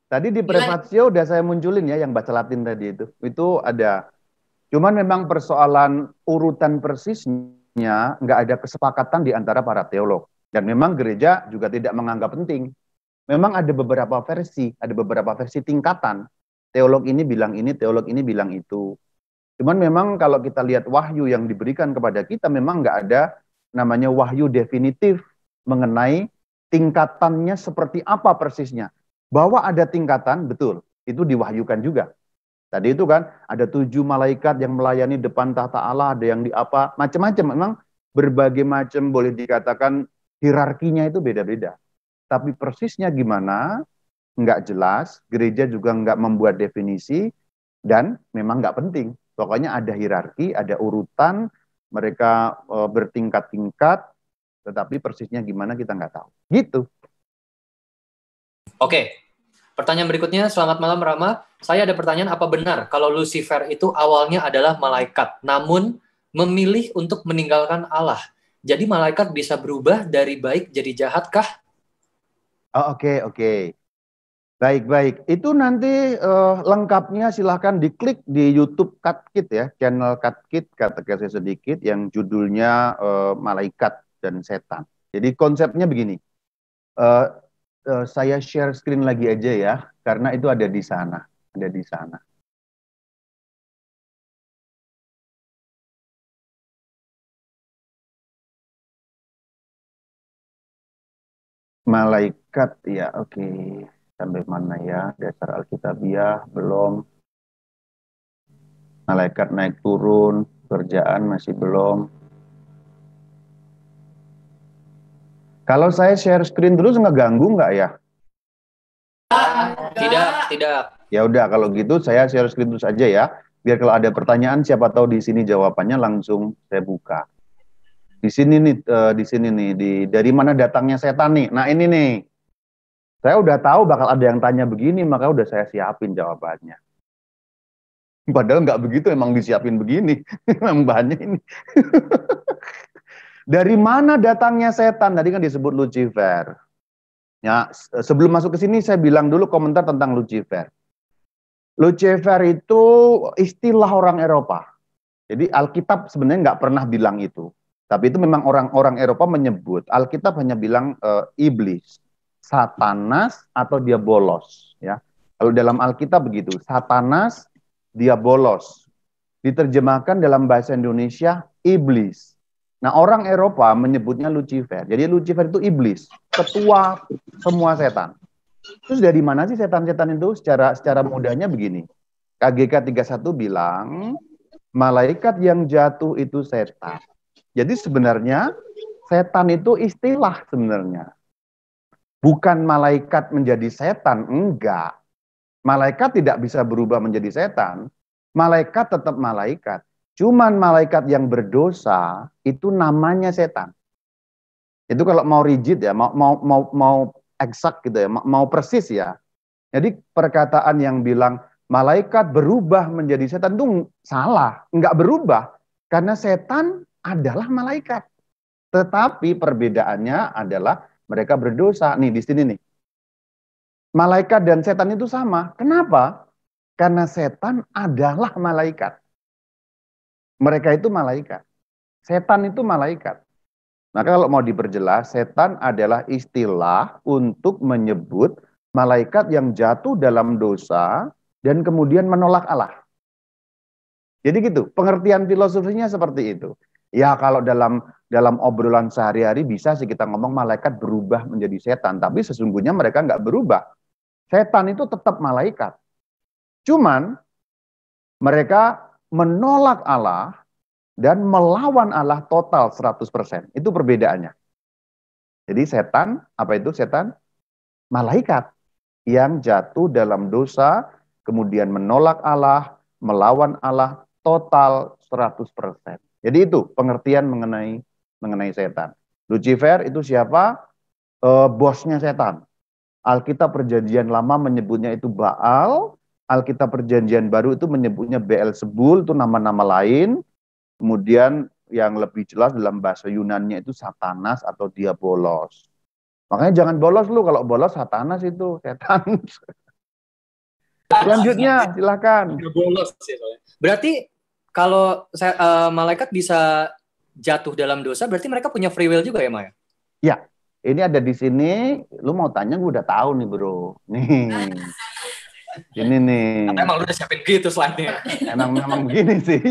Tadi di prefatio udah saya munculin ya yang baca Latin tadi itu. Itu ada. Cuman memang persoalan urutan persisnya nggak ada kesepakatan di antara para teolog. Dan memang gereja juga tidak menganggap penting. Memang ada beberapa versi tingkatan. Teolog ini bilang ini, teolog ini bilang itu. Cuman memang kalau kita lihat wahyu yang diberikan kepada kita, memang nggak ada namanya wahyu definitif mengenai tingkatannya seperti apa persisnya. Bahwa ada tingkatan, betul, itu diwahyukan juga. Tadi itu kan, ada 7 malaikat yang melayani depan tahta Allah, ada yang di apa, macam-macam. Memang berbagai macam boleh dikatakan hierarkinya itu beda-beda. Tapi persisnya gimana, nggak jelas, gereja juga nggak membuat definisi, dan memang nggak penting. Pokoknya ada hierarki, ada urutan, mereka bertingkat-tingkat, tetapi persisnya gimana kita nggak tahu. Gitu. Oke, pertanyaan berikutnya, selamat malam Rama. Saya ada pertanyaan, apa benar kalau Lucifer itu awalnya adalah malaikat, namun memilih untuk meninggalkan Allah? Jadi malaikat bisa berubah dari baik jadi jahat kah? Oh, oke. Baik. Itu nanti lengkapnya silahkan diklik di YouTube Katkit ya, channel Katkit, katekesi sedikit yang judulnya Malaikat dan Setan. Jadi konsepnya begini. Saya share screen lagi aja ya, karena itu ada di sana. Malaikat, ya oke. Sampai mana ya? Dasar Alkitabiah, belum. Malaikat naik turun, kerjaan masih belum. Kalau saya share screen terus ngeganggu nggak ya? Tidak. Ya udah, kalau gitu saya share screen terus aja ya. Biar kalau ada pertanyaan, siapa tahu di sini jawabannya langsung saya buka. Di sini nih, dari mana datangnya setan nih? Nah ini nih, saya udah tahu bakal ada yang tanya begini, maka udah saya siapin jawabannya. Padahal nggak begitu, emang disiapin begini, memang bahannya ini. Dari mana datangnya setan? Tadi kan disebut Lucifer. Ya, sebelum masuk ke sini saya bilang dulu komentar tentang Lucifer. Lucifer itu istilah orang Eropa. Jadi Alkitab sebenarnya nggak pernah bilang itu. Tapi itu memang orang-orang Eropa menyebut. Alkitab hanya bilang iblis, Satanas atau diabolos. Ya. Kalau dalam Alkitab begitu, Satanas, diabolos. Diterjemahkan dalam bahasa Indonesia, iblis. Nah, orang Eropa menyebutnya Lucifer. Jadi Lucifer itu iblis, ketua semua setan. Terus dari mana sih setan-setan itu? Secara mudahnya begini. KGK 31 bilang, malaikat yang jatuh itu setan. Jadi sebenarnya setan itu istilah sebenarnya. Bukan malaikat menjadi setan, enggak. Malaikat tidak bisa berubah menjadi setan. Malaikat tetap malaikat. Cuman malaikat yang berdosa itu namanya setan. Itu kalau mau rigid ya, mau eksak gitu ya, mau persis ya. Jadi perkataan yang bilang malaikat berubah menjadi setan itu salah, enggak berubah karena setan adalah malaikat. Tetapi perbedaannya adalah mereka berdosa. Nih di sini nih. Malaikat dan setan itu sama. Kenapa? Karena setan adalah malaikat. Mereka itu malaikat. Setan itu malaikat. Maka kalau mau diperjelas, setan adalah istilah untuk menyebut malaikat yang jatuh dalam dosa dan kemudian menolak Allah. Jadi gitu, pengertian filosofinya seperti itu. Ya kalau dalam obrolan sehari-hari bisa sih kita ngomong malaikat berubah menjadi setan. Tapi sesungguhnya mereka nggak berubah. Setan itu tetap malaikat. Cuman mereka menolak Allah dan melawan Allah total 100%. Itu perbedaannya. Jadi setan, apa itu setan? Malaikat yang jatuh dalam dosa, kemudian menolak Allah, melawan Allah total 100%. Jadi itu pengertian mengenai setan. Lucifer itu siapa? Bosnya setan. Alkitab Perjanjian Lama menyebutnya itu Baal, Alkitab Perjanjian Baru itu menyebutnya Beelzebul, itu nama-nama lain. Kemudian yang lebih jelas dalam bahasa Yunani itu Satanas atau diabolos. Makanya jangan bolos lu, kalau bolos Satanas itu setan. Selanjutnya silakan. Bolos sih soalnya. Berarti kalau malaikat bisa jatuh dalam dosa, berarti mereka punya free will juga ya, Maya? Ya, ini ada di sini. Lu mau tanya, gue udah tahu nih bro. Nih. Ini nih. Emang lu udah siapin gitu slide-nya? Memang gini sih.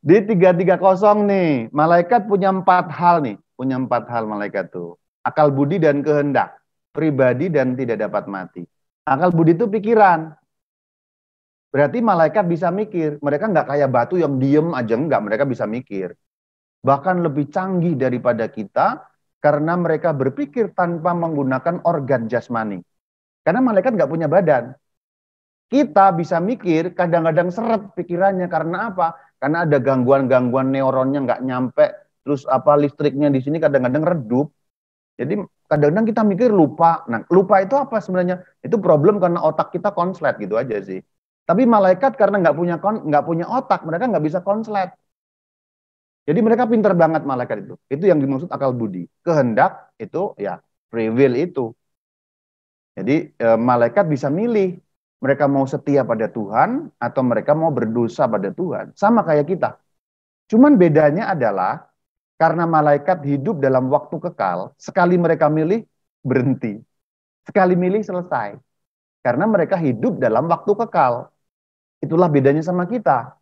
Di 330 nih, malaikat punya 4 hal nih. Punya 4 hal malaikat tuh. Akal budi dan kehendak. Pribadi dan tidak dapat mati. Akal budi itu pikiran. Berarti malaikat bisa mikir. Mereka nggak kayak batu yang diem aja, enggak. Mereka bisa mikir. Bahkan lebih canggih daripada kita, karena mereka berpikir tanpa menggunakan organ jasmani. Karena malaikat nggak punya badan. Kita bisa mikir, kadang-kadang seret pikirannya. Karena apa? Karena ada gangguan-gangguan neuronnya nggak nyampe. Terus listriknya di sini kadang-kadang redup. Jadi kadang-kadang kita mikir lupa. Nah, lupa itu apa sebenarnya? Itu problem karena otak kita konslet gitu aja sih. Tapi malaikat karena nggak punya otak, mereka nggak bisa konslet. Jadi mereka pintar banget malaikat itu. Itu yang dimaksud akal budi. Kehendak itu ya free will itu. Jadi malaikat bisa milih. Mereka mau setia pada Tuhan atau mereka mau berdosa pada Tuhan. Sama kayak kita. Cuman bedanya adalah karena malaikat hidup dalam waktu kekal, sekali mereka milih, berhenti. Sekali milih, selesai. Karena mereka hidup dalam waktu kekal. Itulah bedanya sama kita.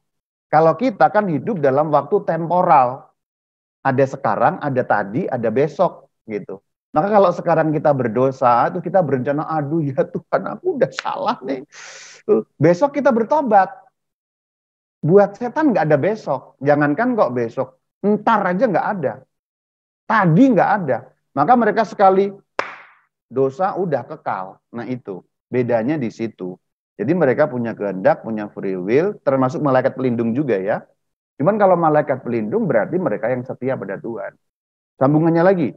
Kalau kita kan hidup dalam waktu temporal. Ada sekarang, ada tadi, ada besok. Gitu. Maka kalau sekarang kita berdosa, itu kita berencana, aduh ya Tuhan aku udah salah nih. Besok kita bertobat. Buat setan nggak ada besok. Jangankan kok besok. Ntar aja nggak ada. Tadi nggak ada. Maka mereka sekali dosa udah kekal. Nah itu. Bedanya di situ. Jadi mereka punya kehendak, punya free will. Termasuk malaikat pelindung juga ya. Cuman kalau malaikat pelindung berarti mereka yang setia pada Tuhan. Sambungannya lagi.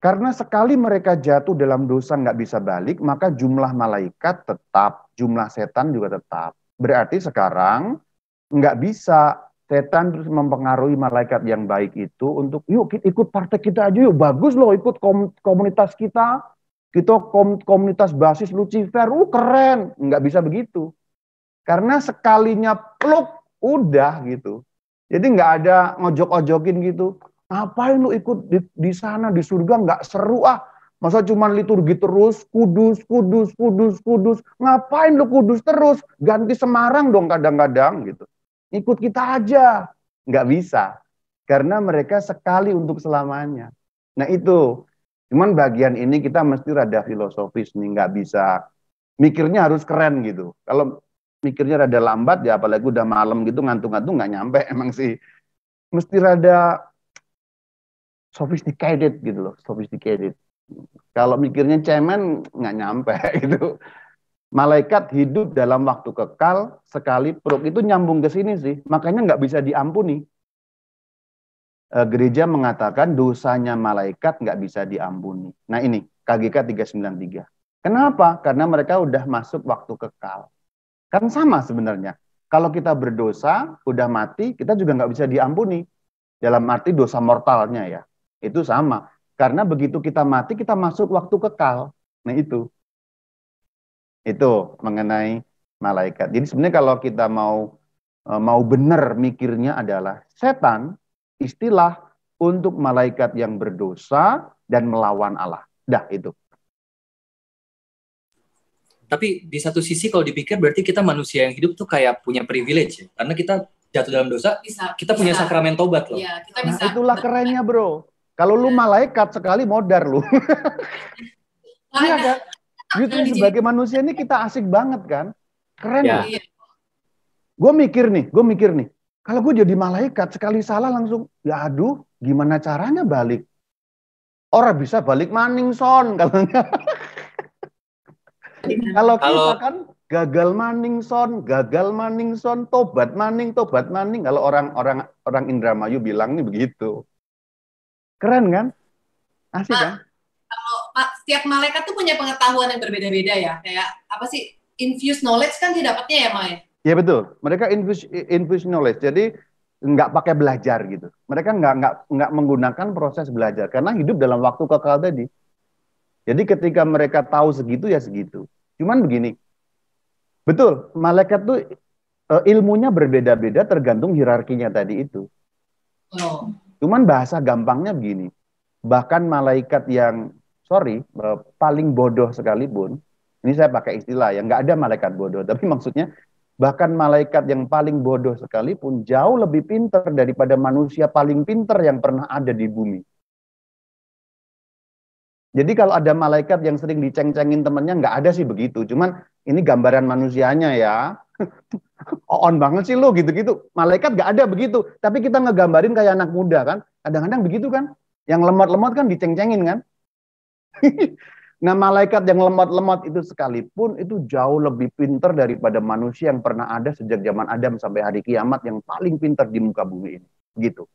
Karena sekali mereka jatuh dalam dosa nggak bisa balik, maka jumlah malaikat tetap, jumlah setan juga tetap. Berarti sekarang nggak bisa setan terus mempengaruhi malaikat yang baik itu untuk yuk ikut partai kita aja yuk, bagus loh ikut komunitas kita, Kita komunitas basis Lucifer, keren. Nggak bisa begitu. Karena sekalinya pluk, udah gitu. Jadi nggak ada ngojok-ojokin gitu. Ngapain lu ikut di sana, di surga nggak seru ah. Masa cuma liturgi terus, kudus, kudus, kudus, kudus. Ngapain lu kudus terus? Ganti Semarang dong kadang-kadang gitu. Ikut kita aja. Nggak bisa. Karena mereka sekali untuk selamanya. Nah itu. Cuman bagian ini kita mesti rada filosofis nih. Nggak bisa. Mikirnya harus keren gitu. Kalau mikirnya rada lambat ya apalagi udah malam gitu ngantuk-ngantuk nggak nyampe emang sih. Mesti rada sophisticated gitu loh. Sophisticated. Kalau mikirnya cemen, nggak nyampe gitu. Malaikat hidup dalam waktu kekal, sekali peruk itu nyambung ke sini sih. Makanya nggak bisa diampuni. Gereja mengatakan dosanya malaikat nggak bisa diampuni. Nah ini, KGK 393. Kenapa? Karena mereka udah masuk waktu kekal. Kan sama sebenarnya. Kalau kita berdosa, udah mati, kita juga nggak bisa diampuni. Dalam arti dosa mortalnya ya. Itu sama. Karena begitu kita mati, kita masuk waktu kekal. Nah itu. Itu mengenai malaikat. Jadi sebenarnya kalau kita mau benar mikirnya adalah setan, istilah untuk malaikat yang berdosa dan melawan Allah. Dah itu. Tapi di satu sisi kalau dipikir berarti kita manusia yang hidup tuh kayak punya privilege ya. Karena kita jatuh dalam dosa, kita punya sakramen tobat loh. Iya, kita bisa. Nah, itulah kerennya bro. Kalau lu malaikat sekali modar lu. Iya kan? Gitu sebagai manusia ini kita asik banget kan? Keren ya. Gue mikir nih. Kalau gue jadi malaikat sekali salah langsung, ya aduh, gimana caranya balik? Orang bisa balik maning son katanya. Kalau kita kan gagal maning son, tobat maning. Kalau orang Indramayu bilang nih begitu. Keren kan? Asik kan? Kalau setiap malaikat tuh punya pengetahuan yang berbeda-beda ya. Kayak apa sih? Infused knowledge kan didapatnya ya, Maya? Ya betul. Mereka infused knowledge. Jadi nggak pakai belajar gitu. Mereka nggak menggunakan proses belajar karena hidup dalam waktu kekal tadi. Jadi ketika mereka tahu segitu ya segitu. Cuman begini. Betul, malaikat tuh ilmunya berbeda-beda tergantung hierarkinya tadi itu. Oh. Cuman bahasa gampangnya begini. Bahkan malaikat yang paling bodoh sekalipun, ini saya pakai istilah ya, nggak ada malaikat bodoh, tapi maksudnya bahkan malaikat yang paling bodoh sekalipun jauh lebih pintar daripada manusia paling pintar yang pernah ada di bumi. Jadi kalau ada malaikat yang sering diceng-cengin temennya, nggak ada sih begitu. Cuman ini gambaran manusianya ya. On banget sih lo gitu-gitu. Malaikat nggak ada begitu. Tapi kita ngegambarin kayak anak muda kan. Kadang-kadang begitu kan. Yang lemot-lemot kan diceng-cengin kan. Nah malaikat yang lemot-lemot itu sekalipun itu jauh lebih pintar daripada manusia yang pernah ada sejak zaman Adam sampai hari kiamat yang paling pintar di muka bumi ini. Begitu.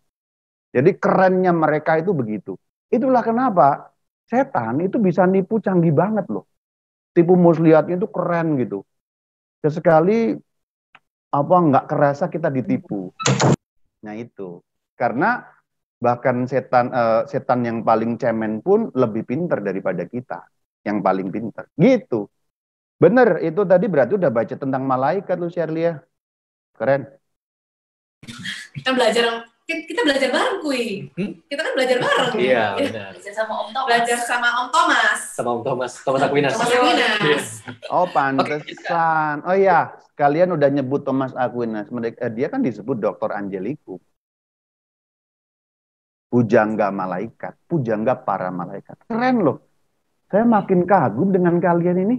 Jadi kerennya mereka itu begitu. Itulah kenapa setan itu bisa nipu canggih banget loh. Tipu muslihatnya itu keren gitu. Sesekali nggak kerasa kita ditipu. Nah itu. Karena bahkan setan yang paling cemen pun lebih pintar daripada kita. Yang paling pintar. Gitu. Bener, itu tadi berarti udah baca tentang malaikat lu Shirley ya. Keren. Kita belajar bareng kuy. Kita kan belajar bareng. Iya, benar. Belajar sama Om Thomas. Sama Om Thomas Aquinas. Oh, pantesan. Oh iya, kalian udah nyebut Thomas Aquinas. Dia kan disebut Dr. Angelikum. Pujangga malaikat, pujangga para malaikat. Keren loh. Saya makin kagum dengan kalian ini.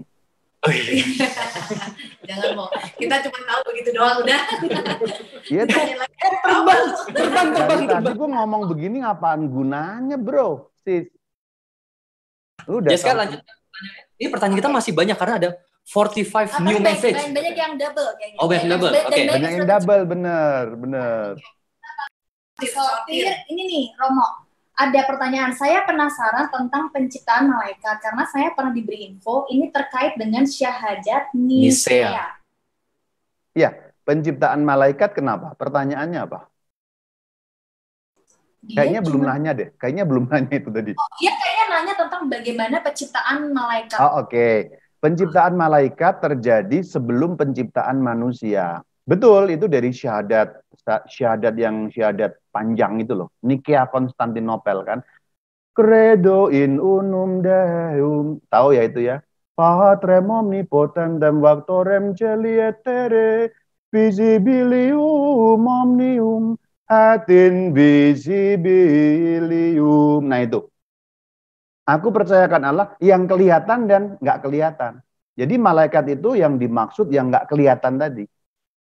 Jangan mau. Kita cuma tahu begitu doang udah. Iya tuh. Terbang. Tadi gue ngomong begini apaan gunanya, bro? Sis. Udah. Ya sekarang lanjut. Ini pertanyaan kita masih banyak karena ada 45 new message. Banyak yang double kayaknya. Oh, banyak double. Oke. Banyak yang double, bener. Ini nih, Romo. Ada pertanyaan, saya penasaran tentang penciptaan malaikat karena saya pernah diberi info ini terkait dengan syahadat Nisea. Ya, penciptaan malaikat kenapa? Pertanyaannya apa? Kayaknya belum nanya deh. Kayaknya belum nanya itu tadi. Oh, dia kayaknya nanya tentang bagaimana penciptaan malaikat. Oh, oke. Penciptaan malaikat terjadi sebelum penciptaan manusia. Betul, itu dari syahadat yang syahadat panjang itu loh. Nikea Konstantinopel kan. Credo in unum Deum. Tahu ya itu ya. Patrem omnipotentem vactorem celietere visibilium omnium ad invisibilium. Nah itu. Aku percayakan Allah yang kelihatan dan nggak kelihatan. Jadi malaikat itu yang dimaksud yang nggak kelihatan tadi.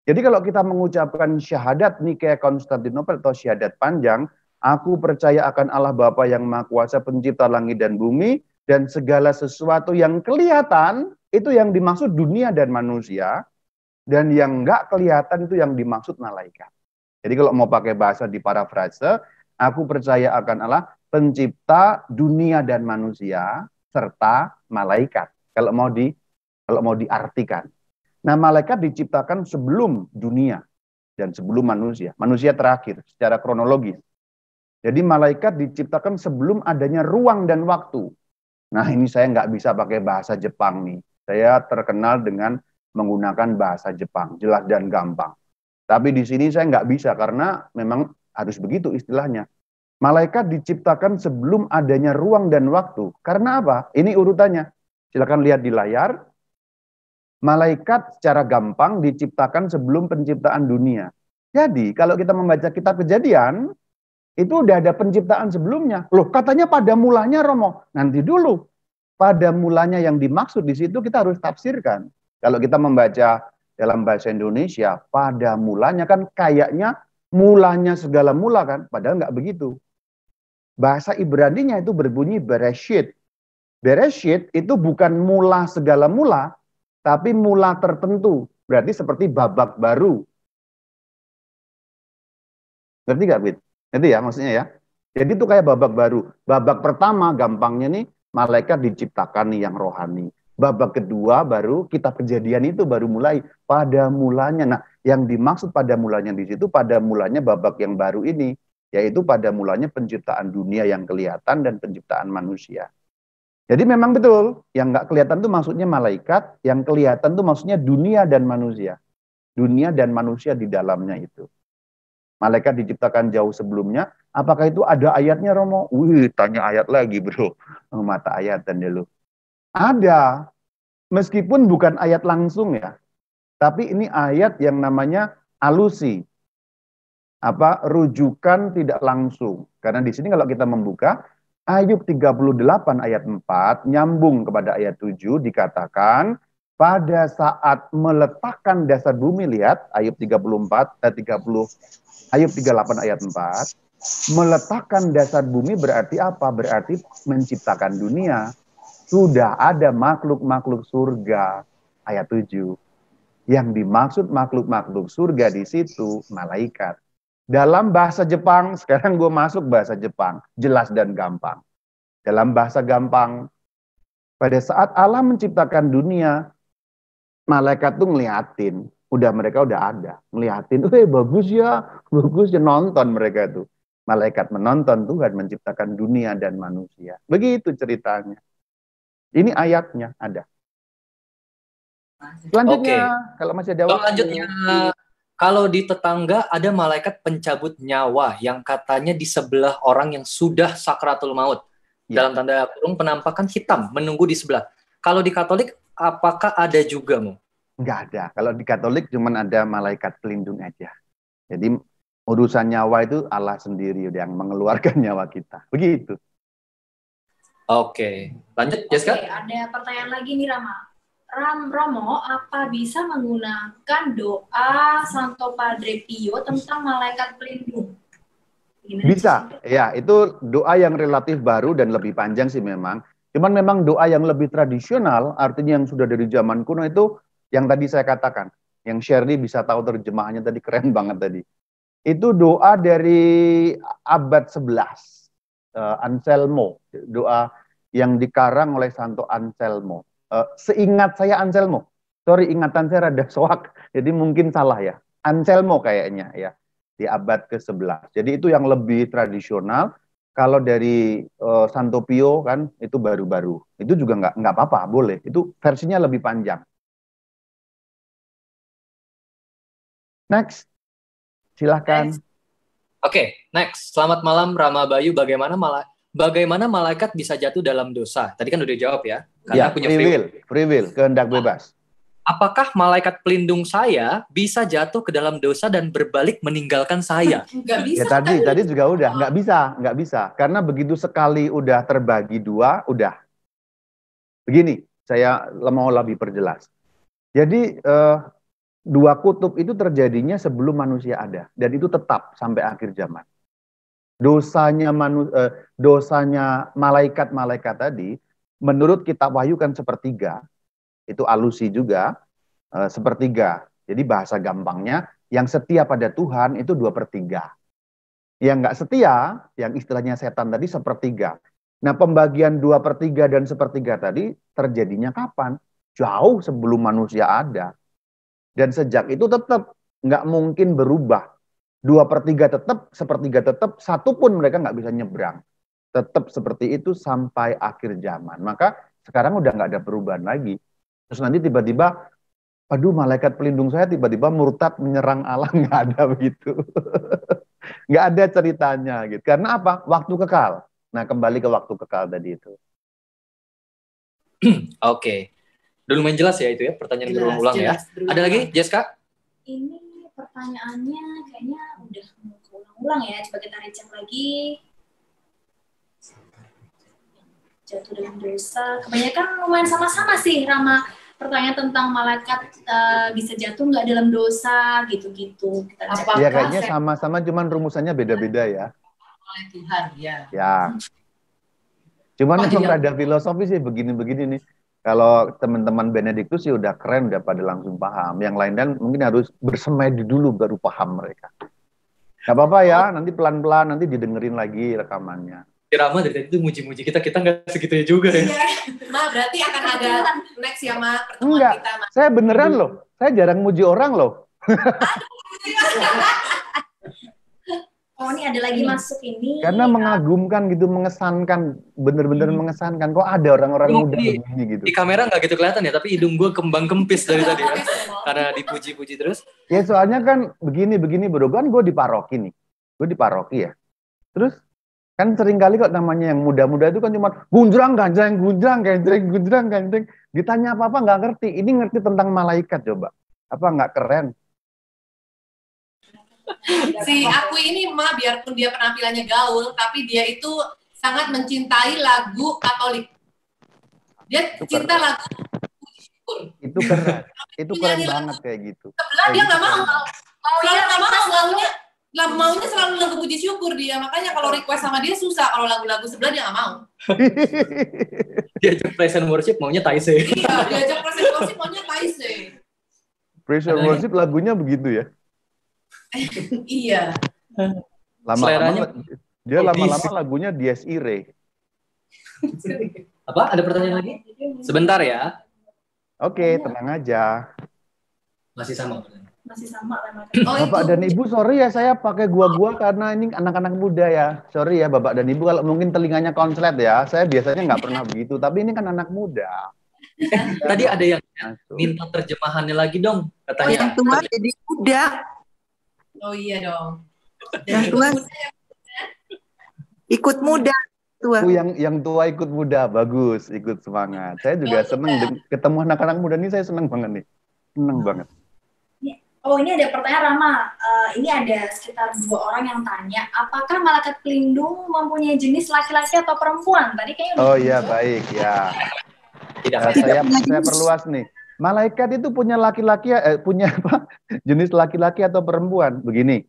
Jadi kalau kita mengucapkan syahadat Nikea Konstantinopel atau syahadat panjang, aku percaya akan Allah Bapa yang Maha Kuasa pencipta langit dan bumi, dan segala sesuatu yang kelihatan, itu yang dimaksud dunia dan manusia, dan yang nggak kelihatan itu yang dimaksud malaikat. Jadi kalau mau pakai bahasa di parafrase, aku percaya akan Allah pencipta dunia dan manusia, serta malaikat. Kalau mau diartikan. Nah, malaikat diciptakan sebelum dunia dan sebelum manusia. Manusia terakhir secara kronologis. Jadi malaikat diciptakan sebelum adanya ruang dan waktu. Nah, ini saya nggak bisa pakai bahasa Jepang nih. Saya terkenal dengan menggunakan bahasa Jepang, jelas dan gampang. Tapi di sini saya nggak bisa karena memang harus begitu istilahnya. Malaikat diciptakan sebelum adanya ruang dan waktu. Karena apa? Ini urutannya. Silakan lihat di layar. Malaikat secara gampang diciptakan sebelum penciptaan dunia. Jadi kalau kita membaca kitab Kejadian, itu udah ada penciptaan sebelumnya. Loh, katanya pada mulanya Romo. Nanti dulu. Pada mulanya yang dimaksud di situ kita harus tafsirkan. Kalau kita membaca dalam bahasa Indonesia, pada mulanya kan kayaknya mulanya segala mula kan. Padahal nggak begitu. Bahasa Ibraninya itu berbunyi Bereshit. Bereshit itu bukan mula segala mula, tapi mula tertentu. Berarti seperti babak baru. Ngerti nggak, Bit? Ngerti ya maksudnya ya? Jadi itu kayak babak baru. Babak pertama gampangnya nih, malaikat diciptakan nih yang rohani. Babak kedua baru kitab Kejadian itu baru mulai pada mulanya. Nah, yang dimaksud pada mulanya di situ pada mulanya babak yang baru ini, yaitu pada mulanya penciptaan dunia yang kelihatan dan penciptaan manusia. Jadi memang betul, yang nggak kelihatan itu maksudnya malaikat, yang kelihatan itu maksudnya dunia dan manusia. Dunia dan manusia di dalamnya itu. Malaikat diciptakan jauh sebelumnya. Apakah itu ada ayatnya, Romo? Wih, tanya ayat lagi, bro. Mata ayatan dulu. Ada. Meskipun bukan ayat langsung ya. Tapi ini ayat yang namanya alusi. Rujukan tidak langsung. Karena di sini kalau kita membuka, Ayub 38 ayat 4, nyambung kepada ayat 7, dikatakan, pada saat meletakkan dasar bumi, lihat, Ayub 38 ayat 4, meletakkan dasar bumi berarti apa? Berarti menciptakan dunia. Sudah ada makhluk-makhluk surga. Ayat 7. Yang dimaksud makhluk-makhluk surga di situ, malaikat. Dalam bahasa Jepang, sekarang gue masuk bahasa Jepang. Jelas dan gampang. Dalam bahasa gampang, pada saat Allah menciptakan dunia, malaikat tuh ngeliatin. Mereka udah ada. Ngeliatin, bagus ya, nonton mereka tuh. Malaikat menonton Tuhan menciptakan dunia dan manusia. Begitu ceritanya. Ini ayatnya ada. Selanjutnya, kalau masih ada waktu. Selanjutnya, kalau di tetangga ada malaikat pencabut nyawa yang katanya di sebelah orang yang sudah sakratul maut. Ya. Dalam tanda kurung penampakan hitam menunggu di sebelah. Kalau di Katolik, apakah ada juga, Mu? Enggak ada. Kalau di Katolik cuma ada malaikat pelindung aja. Jadi urusan nyawa itu Allah sendiri yang mengeluarkan nyawa kita. Begitu. Oke. Lanjut, Jessica. Oke, ada pertanyaan lagi nih, Romo, apa bisa menggunakan doa Santo Padre Pio tentang malaikat pelindung? Gimana bisa, ya itu doa yang relatif baru dan lebih panjang sih memang. Cuman memang doa yang lebih tradisional, artinya yang sudah dari zaman kuno itu, yang tadi saya katakan, yang Shirley bisa tahu terjemahannya tadi, keren banget tadi. Itu doa dari abad 11, Anselmo, doa yang dikarang oleh Santo Anselmo. Seingat saya Anselmo, sorry ingatan saya rada soak, jadi mungkin salah ya. Anselmo kayaknya ya. di abad ke-11. Jadi itu yang lebih tradisional. Kalau dari Santo Pio kan itu baru-baru. Itu juga nggak apa-apa, boleh. Itu versinya lebih panjang. Next, silahkan. Oke, next. Selamat malam Rama Bayu. Bagaimana malaikat bisa jatuh dalam dosa? Tadi kan udah jawab ya. Karena punya free will, kehendak bebas. Apakah malaikat pelindung saya bisa jatuh ke dalam dosa dan berbalik meninggalkan saya? Nggak bisa. Ya tadi juga udah, nggak bisa. Karena begitu sekali udah terbagi dua, udah. Begini, saya mau lebih perjelas. Jadi dua kutub itu terjadinya sebelum manusia ada, dan itu tetap sampai akhir zaman. Dosanya malaikat-malaikat tadi, menurut kitab Wahyu kan sepertiga. Itu alusi juga, sepertiga. Jadi bahasa gampangnya, yang setia pada Tuhan itu 2/3. Yang nggak setia, yang istilahnya setan tadi sepertiga. Nah, pembagian 2/3 dan sepertiga tadi terjadinya kapan? Jauh sebelum manusia ada. Dan sejak itu tetap nggak mungkin berubah. 2/3 tetap, sepertiga tetap, satu pun mereka nggak bisa nyebrang. Tetap seperti itu sampai akhir zaman. Maka sekarang udah nggak ada perubahan lagi. Terus nanti tiba-tiba, aduh malaikat pelindung saya tiba-tiba murtad menyerang Allah, nggak ada begitu. Nggak ada ceritanya gitu. Karena apa? Waktu kekal. Nah, kembali ke waktu kekal tadi itu. Oke. Udah lumayan jelas ya itu ya, pertanyaan berulang-ulang ya. Ada lagi, Jessica? Ini pertanyaannya kayaknya udah ulang-ulang ya. Coba kita recek lagi. Jatuh dalam dosa. Kebanyakan lumayan sama-sama sih, Rama. Pertanyaan tentang malaikat bisa jatuh nggak dalam dosa, gitu-gitu. Ya kayaknya sama-sama, cuman rumusannya beda-beda ya. Oleh Tuhan, ya. Ya. Cuman memang rada filosofi sih begini-begini nih. Kalau teman-teman Benediktus sih udah keren, udah pada langsung paham. Yang lain dan mungkin harus bersemedi dulu baru paham mereka. Gak apa-apa ya, nanti pelan-pelan nanti didengerin lagi rekamannya. Rama dari tadi itu muji-muji kita nggak segitunya juga ya. Iya, Ma, berarti akan ada next ya, Ma, pertemuan Enggak, kita, Ma. saya beneran loh. Saya jarang muji orang loh. Oh, ini ada lagi masuk ini. Karena mengagumkan gitu, mengesankan, bener-bener mengesankan. Kok ada orang-orang muda begini gitu. Di kamera nggak gitu kelihatan ya, tapi hidung gue kembang kempis dari tadi ya. Karena dipuji-puji terus. Ya soalnya kan begini bro, kan gue di paroki nih. Gue di paroki ya. Terus kan sering kali kok namanya yang muda-muda itu kan cuma gunjrang ganjreng. Ditanya apa-apa nggak ngerti. Ini ngerti tentang malaikat coba. Apa nggak keren? Si aku ini, Ma, biarpun dia penampilannya gaul, tapi dia itu sangat mencintai lagu Katolik. Dia cinta lagu Puji Syukur. Itu keren. Itu keren banget kayak gitu. Sebelah dia nggak mau. Maunya selalu lagu Puji Syukur dia. Makanya kalau request sama dia susah. Kalau lagu-lagu sebelah dia nggak mau. Diajak praise and worship maunya Taise. Iya, diajak praise and worship maunya Taise. Praise and worship lagunya begitu ya? Iya. Lama-lama lagunya Dies Irae. Apa? Ada pertanyaan lagi? Sebentar ya. Oke, tenang aja. Masih sama. Bapak dan Ibu, sorry ya saya pakai gua karena ini anak-anak muda ya. Sorry ya Bapak dan Ibu kalau mungkin telinganya konslet ya. Saya biasanya nggak pernah begitu, tapi ini kan anak muda. Tadi ada yang minta terjemahannya lagi dong, katanya. Yang tua jadi muda. Oh iya dong. Yang tua ikut muda. Tua. Yang tua ikut muda, bagus, ikut semangat. Saya juga seneng ketemu anak-anak muda ini, saya seneng banget nih. Seneng banget. Oh, ini ada pertanyaan Rama. Ini ada sekitar 2 orang yang tanya, apakah malaikat pelindung mempunyai jenis laki-laki atau perempuan? Tadi kayaknya oh iya, baik ya. Saya perluas nih. Malaikat itu punya laki-laki, punya apa? Jenis laki-laki atau perempuan? Begini,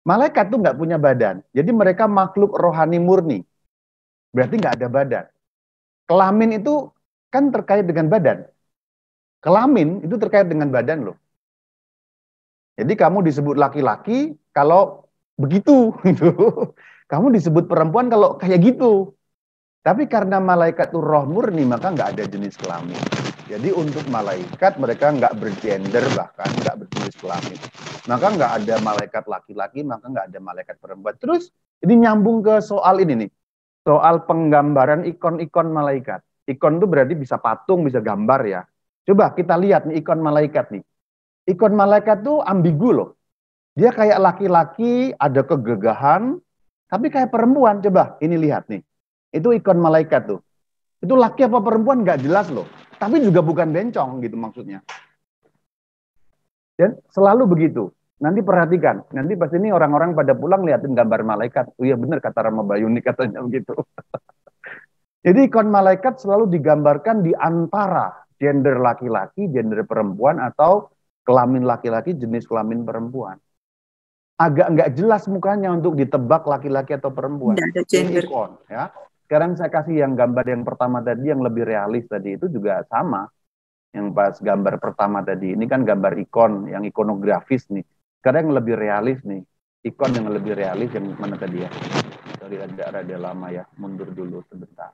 malaikat tuh nggak punya badan. Jadi mereka makhluk rohani murni. Berarti nggak ada badan. Kelamin itu kan terkait dengan badan. Kelamin itu terkait dengan badan loh. Jadi kamu disebut laki-laki kalau begitu, gitu. Kamu disebut perempuan kalau kayak gitu. Tapi karena malaikat itu roh murni, maka nggak ada jenis kelamin. Jadi untuk malaikat mereka nggak bergender, bahkan nggak jenis kelamin. Maka nggak ada malaikat laki-laki, maka nggak ada malaikat perempuan. Terus ini nyambung ke soal ini nih, soal penggambaran ikon-ikon malaikat. Ikon itu berarti bisa patung, bisa gambar ya. Coba kita lihat nih ikon malaikat nih. Ikon malaikat tuh ambigu loh. Dia kayak laki-laki, ada kegagahan, tapi kayak perempuan. Coba ini lihat nih. Itu ikon malaikat tuh. Itu laki apa perempuan nggak jelas loh. Tapi juga bukan bencong gitu maksudnya. Dan selalu begitu. Nanti perhatikan. Nanti pas ini orang-orang pada pulang liatin gambar malaikat. Oh iya benar kata Rama Bayuni katanya begitu. Jadi ikon malaikat selalu digambarkan di antara gender laki-laki, gender perempuan, atau kelamin laki-laki, jenis kelamin perempuan. Agak nggak jelas mukanya untuk ditebak laki-laki atau perempuan. Tidak ada gender. Ikon, ya. Sekarang saya kasih yang gambar yang pertama tadi yang lebih realis tadi itu juga sama. Yang pas gambar pertama tadi ini kan gambar ikon yang ikonografis nih. Sekarang yang lebih realis nih. Ikon yang lebih realis yang mana tadi ya? Sorry ada lama ya. Mundur dulu sebentar.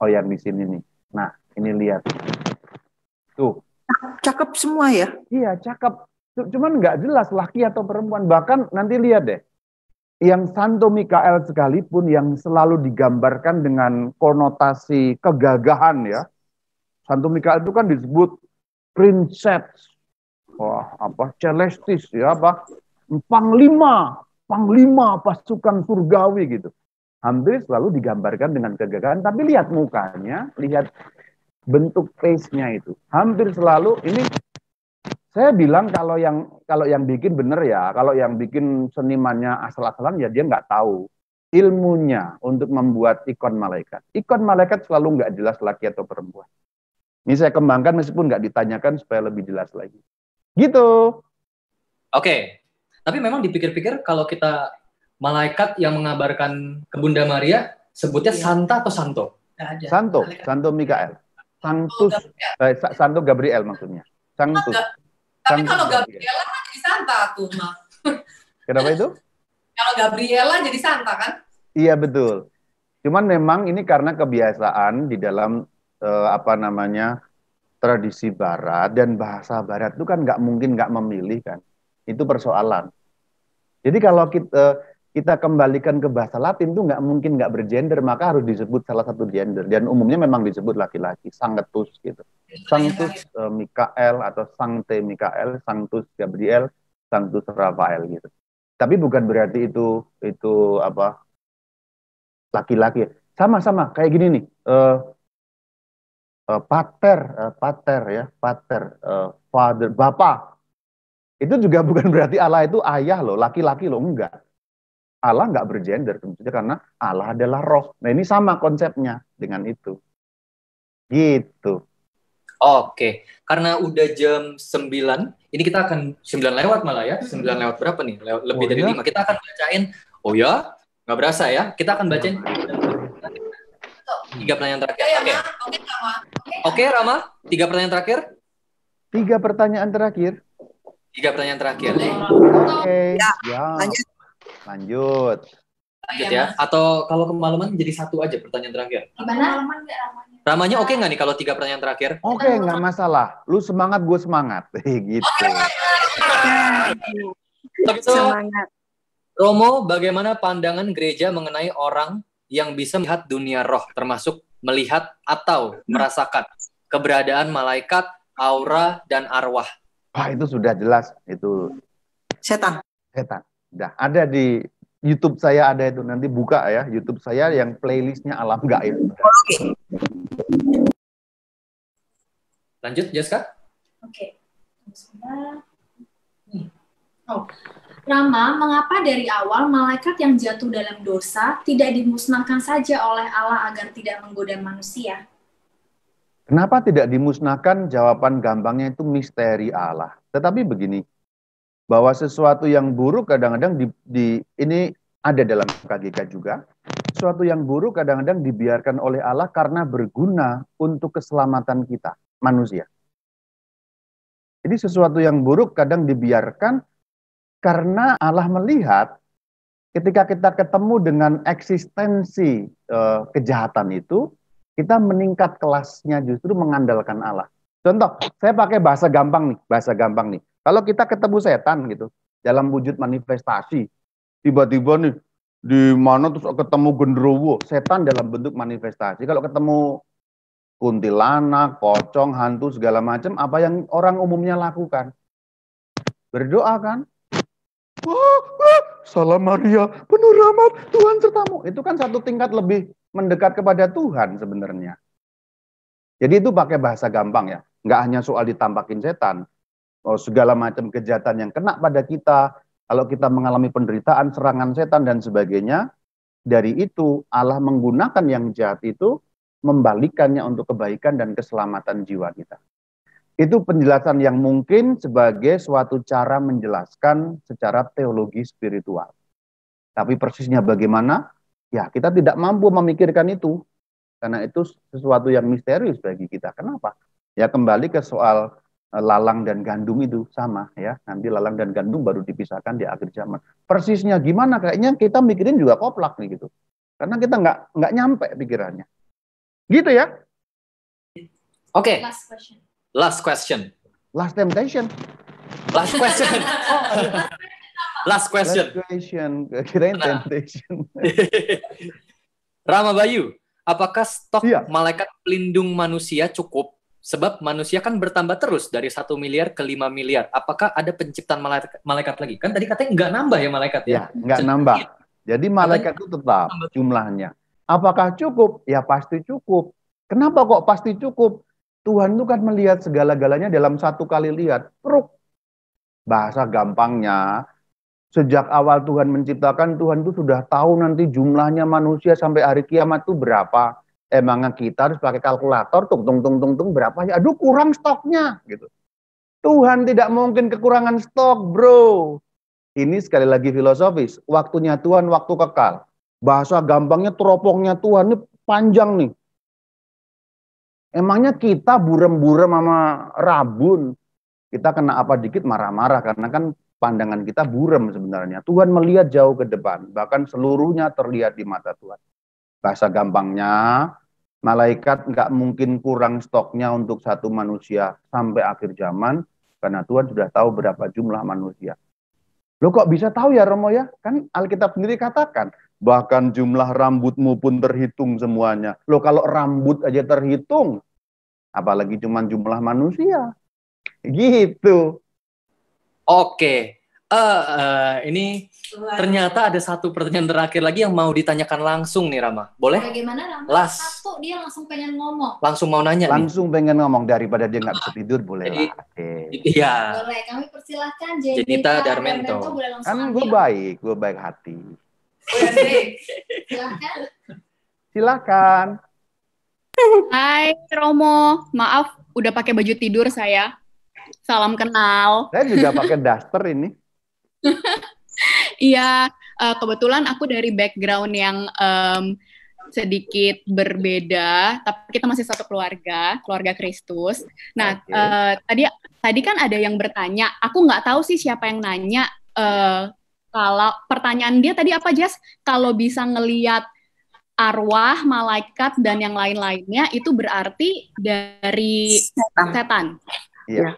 Oh yang di sini nih. Nah ini lihat. Tuh. Cakep semua ya? Iya cakep. Cuman nggak jelas laki atau perempuan. Bahkan nanti lihat deh. Yang Santo Mikael sekalipun yang selalu digambarkan dengan konotasi kegagahan ya. Santo Mikael itu kan disebut princess. Wah, apa? Celestis ya apa? Panglima pasukan surgawi gitu. Hampir selalu digambarkan dengan kegagahan. Tapi lihat mukanya, lihat bentuk face-nya itu. Hampir selalu ini saya bilang kalau yang bikin bener ya, kalau yang bikin senimannya asal-asalan ya dia nggak tahu ilmunya untuk membuat ikon malaikat. Ikon malaikat selalu nggak jelas laki atau perempuan. Ini saya kembangkan meskipun nggak ditanyakan supaya lebih jelas lagi. Gitu. Oke. Tapi memang dipikir-pikir kalau kita malaikat yang mengabarkan ke Bunda Maria sebutnya Santa atau Santo? Nggak ada. Santo Mikael. Santo Gabriel maksudnya. Sanctus. Tapi kalau Gabriela kan jadi Santa tuh, Ma. Kenapa itu? Kalau Gabriela jadi Santa kan? Iya betul. Cuman memang ini karena kebiasaan di dalam tradisi Barat dan bahasa Barat itu kan nggak mungkin nggak memilih kan. Itu persoalan. Jadi kalau kita kembalikan ke bahasa Latin itu nggak mungkin nggak bergender, maka harus disebut salah satu gender. Dan umumnya memang disebut laki-laki, Sanctus gitu. Sanctus Mikael atau Sancte Mikael, Sanctus Gabriel, Sanctus Rafael gitu. Tapi bukan berarti itu apa laki-laki. Sama-sama kayak gini nih. Pater, father, bapak. Itu juga bukan berarti Allah itu ayah loh, laki-laki loh, enggak. Allah enggak bergender tentunya karena Allah adalah roh. Nah ini sama konsepnya dengan itu. Gitu. Oke, karena udah jam 9, ini kita akan 9 lewat malah ya. 9 lewat berapa nih? Lebih dari 5. Kita akan bacain, oh ya, nggak berasa ya. Kita akan bacain 3 pertanyaan terakhir. Oke, Rama, 3 pertanyaan terakhir. 3 pertanyaan terakhir. 3 pertanyaan terakhir. Oke. Ya. Lanjut ya. Atau kalau kemalaman jadi 1 aja pertanyaan terakhir. Gimana? Ramanya oke nggak nih kalau 3 pertanyaan terakhir? Oke, nggak masalah. Lu semangat, gue semangat. Gitu. Semangat. Romo, bagaimana pandangan gereja mengenai orang yang bisa melihat dunia roh, termasuk melihat atau merasakan keberadaan malaikat, aura, dan arwah? Wah, itu sudah jelas. Itu Setan. Udah ada di YouTube saya ada itu. Nanti buka ya YouTube saya yang playlistnya alam gaib. Oke. Lanjut, Jessica. Oke. Rama, mengapa dari awal malaikat yang jatuh dalam dosa tidak dimusnahkan saja oleh Allah agar tidak menggoda manusia? Kenapa tidak dimusnahkan? Jawaban gampangnya itu misteri Allah. Tetapi begini, bahwa sesuatu yang buruk kadang-kadang ini ada dalam KGK juga. Sesuatu yang buruk kadang-kadang dibiarkan oleh Allah karena berguna untuk keselamatan kita, manusia. Jadi sesuatu yang buruk kadang dibiarkan karena Allah melihat ketika kita ketemu dengan eksistensi kejahatan itu, kita meningkat kelasnya justru mengandalkan Allah. Contoh, saya pakai bahasa gampang nih. Kalau kita ketemu setan gitu, dalam wujud manifestasi, tiba-tiba nih, di mana terus ketemu genderuwo, setan dalam bentuk manifestasi. Kalau ketemu kuntilanak, pocong, hantu, segala macam, apa yang orang umumnya lakukan? Berdoa kan? Salam Maria, penuh rahmat, Tuhan sertamu. Itu kan satu tingkat lebih mendekat kepada Tuhan sebenarnya. Jadi itu pakai bahasa gampang ya. Nggak hanya soal ditampakin setan. Segala macam kejahatan yang kena pada kita. Kalau kita mengalami penderitaan, serangan setan dan sebagainya. Dari itu Allah menggunakan yang jahat itu membalikannya untuk kebaikan dan keselamatan jiwa kita. Itu penjelasan yang mungkin sebagai suatu cara menjelaskan secara teologi spiritual. Tapi persisnya bagaimana? Ya kita tidak mampu memikirkan itu. Karena itu sesuatu yang misterius bagi kita. Kenapa? Ya kembali ke soal lalang dan gandum itu sama ya. Nanti lalang dan gandum baru dipisahkan di akhir zaman. Persisnya gimana? Kayaknya kita mikirin juga koplak nih gitu. Karena kita nggak nyampe pikirannya. Gitu ya. Oke. Last question. Last question. Last temptation. Last question. Last question. Last question. Kirain temptation. Rama Bayu, apakah stok Iya. malaikat pelindung manusia cukup? Sebab manusia kan bertambah terus dari 1 miliar ke 5 miliar. Apakah ada penciptaan malaikat lagi? Kan tadi katanya nggak nambah ya malaikat ya? Ya, nggak nambah. Jadi malaikat itu tetap jumlahnya. Apakah cukup? Ya pasti cukup. Kenapa kok pasti cukup? Tuhan itu kan melihat segala-galanya dalam satu kali lihat. Pruk. Bahasa gampangnya, sejak awal Tuhan menciptakan, Tuhan itu sudah tahu nanti jumlahnya manusia sampai hari kiamat itu berapa. Emangnya kita harus pakai kalkulator, tung berapa ya? Aduh kurang stoknya gitu. Tuhan tidak mungkin kekurangan stok, bro. Ini sekali lagi filosofis. Waktunya Tuhan, waktu kekal. Bahasa gampangnya teropongnya Tuhan ini panjang nih. Emangnya kita burem-burem sama rabun. Kita kena apa dikit marah-marah karena kan pandangan kita burem sebenarnya. Tuhan melihat jauh ke depan. Bahkan seluruhnya terlihat di mata Tuhan. Bahasa gampangnya, malaikat nggak mungkin kurang stoknya untuk satu manusia sampai akhir zaman. Karena Tuhan sudah tahu berapa jumlah manusia. Loh kok bisa tahu ya Romo ya? Kan Alkitab sendiri katakan. Bahkan jumlah rambutmu pun terhitung semuanya. Loh kalau rambut aja terhitung, apalagi cuma jumlah manusia. Gitu. Oke. Ini ternyata ada satu pertanyaan terakhir lagi yang mau ditanyakan langsung nih Rama. Boleh? Bagaimana Rama? Las. Satu, dia langsung pengen ngomong. Langsung mau nanya nih. Langsung pengen ngomong daripada dia nggak bisa tidur, boleh Jadi, lah. Oke. Iya. Boleh, kami persilahkan Jenita Darmento. boleh langsung Kan ambil. gue baik hati. Silahkan. Silakan. Hai Romo, maaf udah pakai baju tidur saya. Salam kenal. Saya juga pakai daster ini. Iya, kebetulan aku dari background yang sedikit berbeda, tapi kita masih satu keluarga Kristus. Nah, Oke. tadi kan ada yang bertanya, aku nggak tahu sih siapa yang nanya. Kalau pertanyaan dia tadi apa, Jas? Kalau bisa ngelihat arwah, malaikat, dan yang lain-lainnya, itu berarti dari setan. Iya.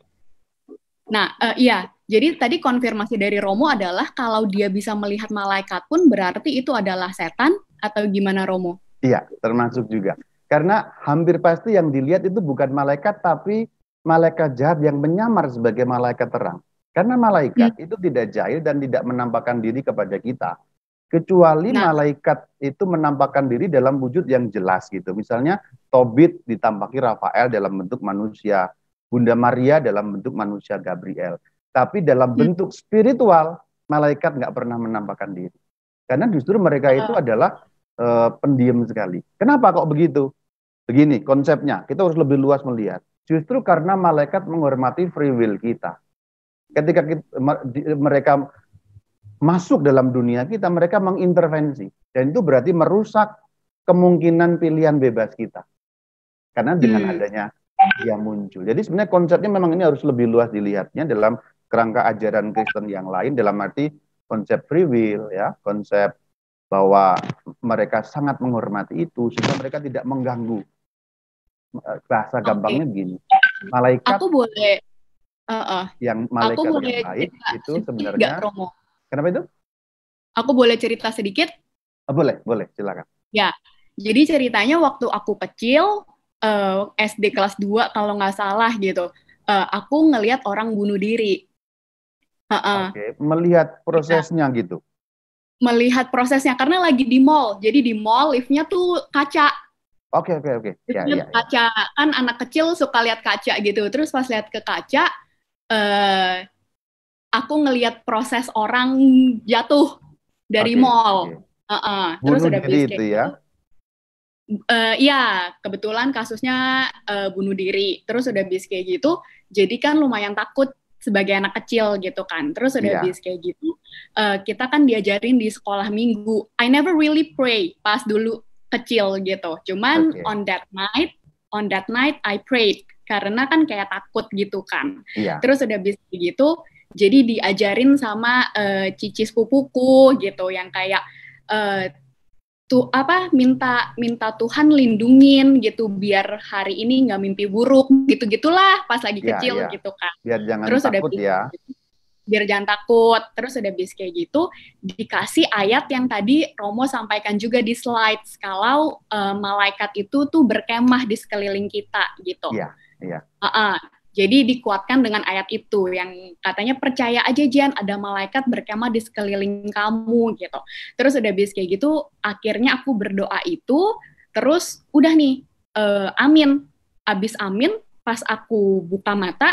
Nah, iya. Jadi tadi konfirmasi dari Romo adalah kalau dia bisa melihat malaikat pun berarti itu adalah setan atau gimana Romo? Iya, termasuk juga. Karena hampir pasti yang dilihat itu bukan malaikat, tapi malaikat jahat yang menyamar sebagai malaikat terang. Karena malaikat itu tidak jahil dan tidak menampakkan diri kepada kita. Kecuali malaikat itu menampakkan diri dalam wujud yang jelas gitu. Misalnya Tobit ditampaki Rafael dalam bentuk manusia. Bunda Maria dalam bentuk manusia Gabriel. Tapi dalam bentuk spiritual, malaikat nggak pernah menampakkan diri. Karena justru mereka itu adalah pendiam sekali. Kenapa kok begitu? Begini konsepnya, kita harus lebih luas melihat. Justru karena malaikat menghormati free will kita. Ketika mereka masuk dalam dunia kita, mereka mengintervensi. Dan itu berarti merusak kemungkinan pilihan bebas kita. Karena dengan adanya dia muncul. Jadi sebenarnya konsepnya memang ini harus lebih luas dilihatnya dalam kerangka ajaran Kristen yang lain, dalam arti konsep free will, ya, konsep bahwa mereka sangat menghormati itu, sehingga mereka tidak mengganggu. Bahasa gampangnya begini. malaikat Aku boleh yang aku malaikat boleh yang baik cerita itu sedikit sebenarnya nggak, Romo? kenapa itu? Aku boleh cerita sedikit? Boleh, silakan. Ya, jadi ceritanya waktu aku kecil, SD kelas 2 kalau nggak salah gitu, aku ngelihat orang bunuh diri. Oke, melihat prosesnya gitu. Melihat prosesnya, karena lagi di mall. Jadi di mall liftnya tuh kaca. Oke. Liftnya kaca, kan anak kecil suka lihat kaca gitu. Terus pas lihat ke kaca, aku ngelihat proses orang jatuh dari mall. Terus Bunuh udah diri kayak itu gitu. ya? Iya, kebetulan kasusnya bunuh diri. Terus udah bis kayak gitu, jadi kan lumayan takut sebagai anak kecil gitu kan. Terus udah bis kayak gitu, kita kan diajarin di sekolah minggu. I never really pray pas dulu kecil gitu. Cuman on that night I prayed karena kan kayak takut gitu kan. Terus udah bis kayak gitu, jadi diajarin sama cici sepupuku gitu yang kayak minta Tuhan lindungin gitu biar hari ini nggak mimpi buruk gitu-gitulah pas lagi kecil gitu kan. Biar jangan terus takut udah biar jangan takut. Terus udah bis kayak gitu dikasih ayat yang tadi Romo sampaikan juga di slides kalau malaikat itu tuh berkemah di sekeliling kita gitu. Jadi dikuatkan dengan ayat itu yang katanya percaya aja Jan, ada malaikat berkemah di sekeliling kamu gitu. Terus udah bis kayak gitu, akhirnya aku berdoa itu, terus udah nih, amin. Abis amin, pas aku buka mata,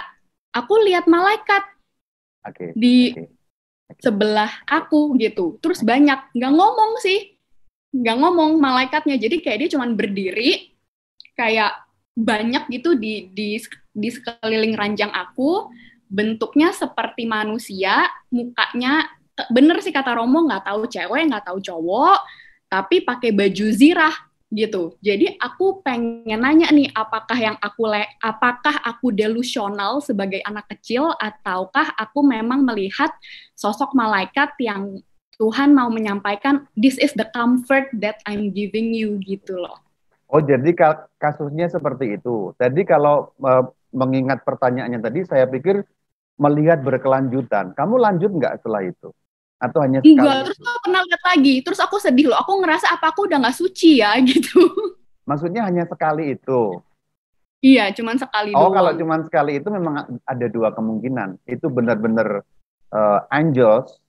aku lihat malaikat di sebelah aku gitu. Terus banyak, nggak ngomong malaikatnya. Jadi kayak dia cuman berdiri, kayak banyak gitu di sekeliling ranjang aku, bentuknya seperti manusia, mukanya bener sih kata Romo, nggak tahu cewek, nggak tahu cowok, tapi pakai baju zirah gitu. Jadi aku pengen nanya nih, apakah aku delusional sebagai anak kecil, ataukah aku memang melihat sosok malaikat yang Tuhan mau menyampaikan, this is the comfort that I'm giving you gitu loh. Oh, jadi kasusnya seperti itu. Jadi kalau mengingat pertanyaannya tadi, saya pikir melihat berkelanjutan. Kamu lanjut nggak setelah itu? Atau hanya sekali? Enggak, terus aku pernah lihat lagi. Terus aku sedih loh. Aku ngerasa apa aku udah nggak suci ya gitu. Maksudnya hanya sekali itu? Iya, cuman sekali doang. Oh, kalau cuman sekali itu memang ada dua kemungkinan. Itu benar-benar angels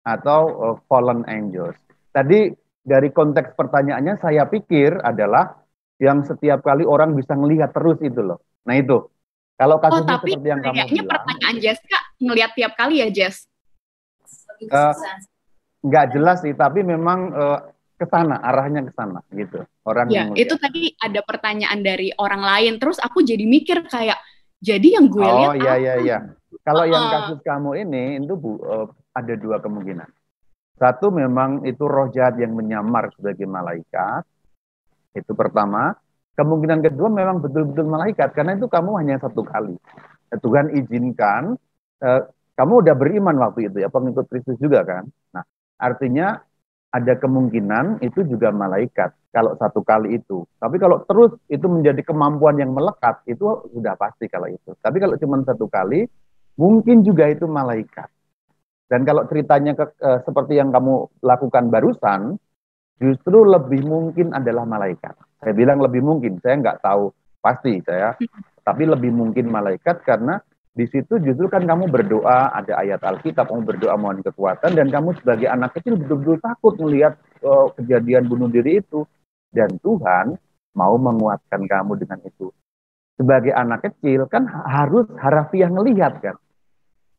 atau fallen angels. Tadi dari konteks pertanyaannya saya pikir adalah yang setiap kali orang bisa ngelihat terus itu loh. Nah itu, kalau kasusnya seperti yang kamu bilang. Kayaknya pertanyaan Jessica ngelihat tiap kali ya, Jess? Nggak jelas sih, tapi memang ke sana, arahnya ke sana gitu. Orang ya, itu tadi ada pertanyaan dari orang lain, terus aku jadi mikir kayak, jadi yang gue lihat iya. Kalau yang kasus kamu ini, itu ada dua kemungkinan. Satu, memang itu roh jahat yang menyamar sebagai malaikat. Itu pertama. Kemungkinan kedua memang betul-betul malaikat, karena itu kamu hanya satu kali. Tuhan izinkan, kamu udah beriman waktu itu ya, pengikut Kristus juga kan. Nah, artinya ada kemungkinan itu juga malaikat, kalau satu kali itu. Tapi kalau terus itu menjadi kemampuan yang melekat, itu sudah pasti kalau itu. Tapi kalau cuma satu kali, mungkin juga itu malaikat. Dan kalau ceritanya seperti yang kamu lakukan barusan, justru lebih mungkin adalah malaikat. Saya bilang lebih mungkin, saya nggak tahu pasti tapi lebih mungkin malaikat karena di situ justru kan kamu berdoa, ada ayat Alkitab, kamu berdoa mohon kekuatan, dan kamu sebagai anak kecil betul-betul takut melihat kejadian bunuh diri itu, dan Tuhan mau menguatkan kamu dengan itu. Sebagai anak kecil kan harus harafiah ngelihat kan.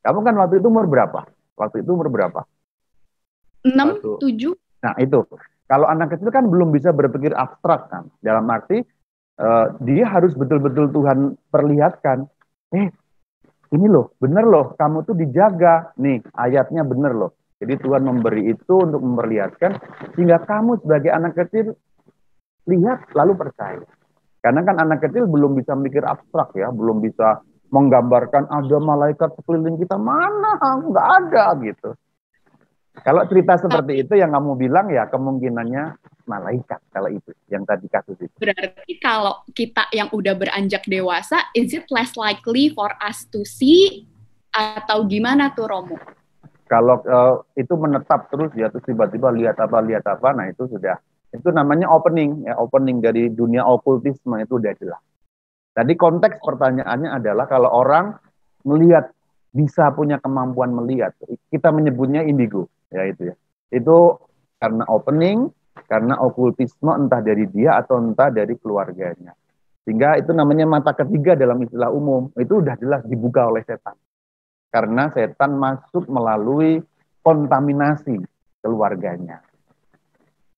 Kamu kan waktu itu umur berapa? 6, 7. Nah itu, kalau anak kecil kan belum bisa berpikir abstrak kan. Dalam arti dia harus betul-betul Tuhan perlihatkan. Ini loh, bener loh, kamu tuh dijaga. Nih, ayatnya bener loh. Jadi Tuhan memberi itu untuk memperlihatkan, sehingga kamu sebagai anak kecil lihat lalu percaya. Karena kan anak kecil belum bisa mikir abstrak ya, belum bisa menggambarkan ada malaikat sekeliling kita, mana, nggak ada gitu. Kalau cerita seperti itu yang kamu bilang ya kemungkinannya malaikat kalau itu yang tadi kasus itu. Berarti kalau kita yang udah beranjak dewasa, is it less likely for us to see atau gimana tuh Romo? Kalau itu menetap terus ya, terus tiba-tiba lihat apa, nah itu sudah, itu namanya opening ya, opening dari dunia okultisme itu udah jelas. Tadi konteks pertanyaannya adalah kalau orang melihat, bisa punya kemampuan melihat, kita menyebutnya indigo ya itu ya. Itu karena opening, karena okultisme entah dari dia atau entah dari keluarganya. Sehingga itu namanya mata ketiga dalam istilah umum, itu udah jelas dibuka oleh setan. Karena setan masuk melalui kontaminasi keluarganya.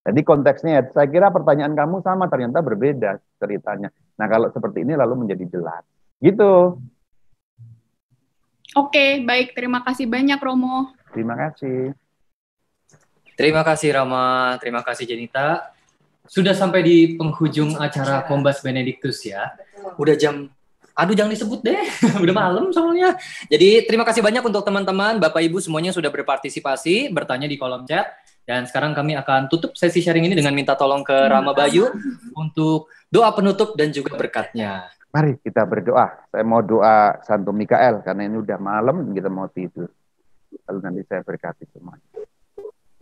Jadi konteksnya, saya kira pertanyaan kamu sama, ternyata berbeda ceritanya. Nah kalau seperti ini lalu menjadi jelas. Gitu. Oke, baik. Terima kasih banyak Romo. Terima kasih. Terima kasih Rama, terima kasih Jenita. Sudah sampai di penghujung acara Kombas Benedictus ya. Udah jam, aduh jangan disebut deh, udah malam soalnya. Jadi terima kasih banyak untuk teman-teman, Bapak Ibu semuanya sudah berpartisipasi, bertanya di kolom chat. Dan sekarang kami akan tutup sesi sharing ini dengan minta tolong ke Rama Bayu untuk doa penutup dan juga berkatnya. Mari kita berdoa. Saya mau doa Santo Mikael karena ini udah malam, kita mau tidur. Lalu nanti saya berkati semua.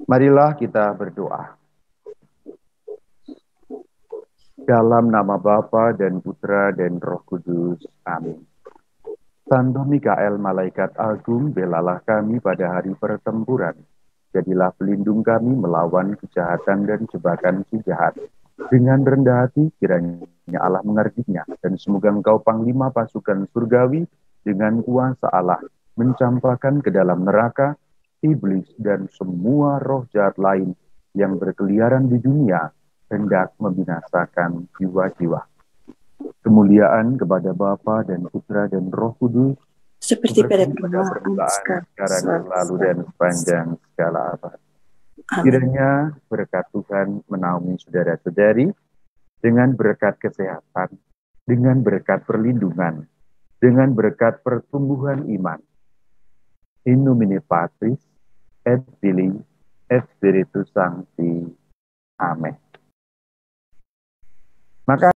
Marilah kita berdoa. Dalam nama Bapa dan Putra dan Roh Kudus. Amin. Santo Mikael, malaikat agung, belalah kami pada hari pertempuran. Jadilah pelindung kami melawan kejahatan dan jebakan si jahat. Dengan rendah hati kiranya Allah mengertinya, dan semoga engkau panglima pasukan surgawi dengan kuasa Allah mencampakkan ke dalam neraka iblis dan semua roh jahat lain yang berkeliaran di dunia hendak membinasakan jiwa-jiwa. Kemuliaan kepada Bapa dan Putra dan Roh Kudus Seperti pada permulaan sekarang selalu dan sepanjang segala abad. Kiranya berkat Tuhan menaungi saudara-saudari dengan berkat kesehatan, dengan berkat perlindungan, dengan berkat pertumbuhan iman. In nomine Patris et Filii et Spiritus Sancti. Amin. Maka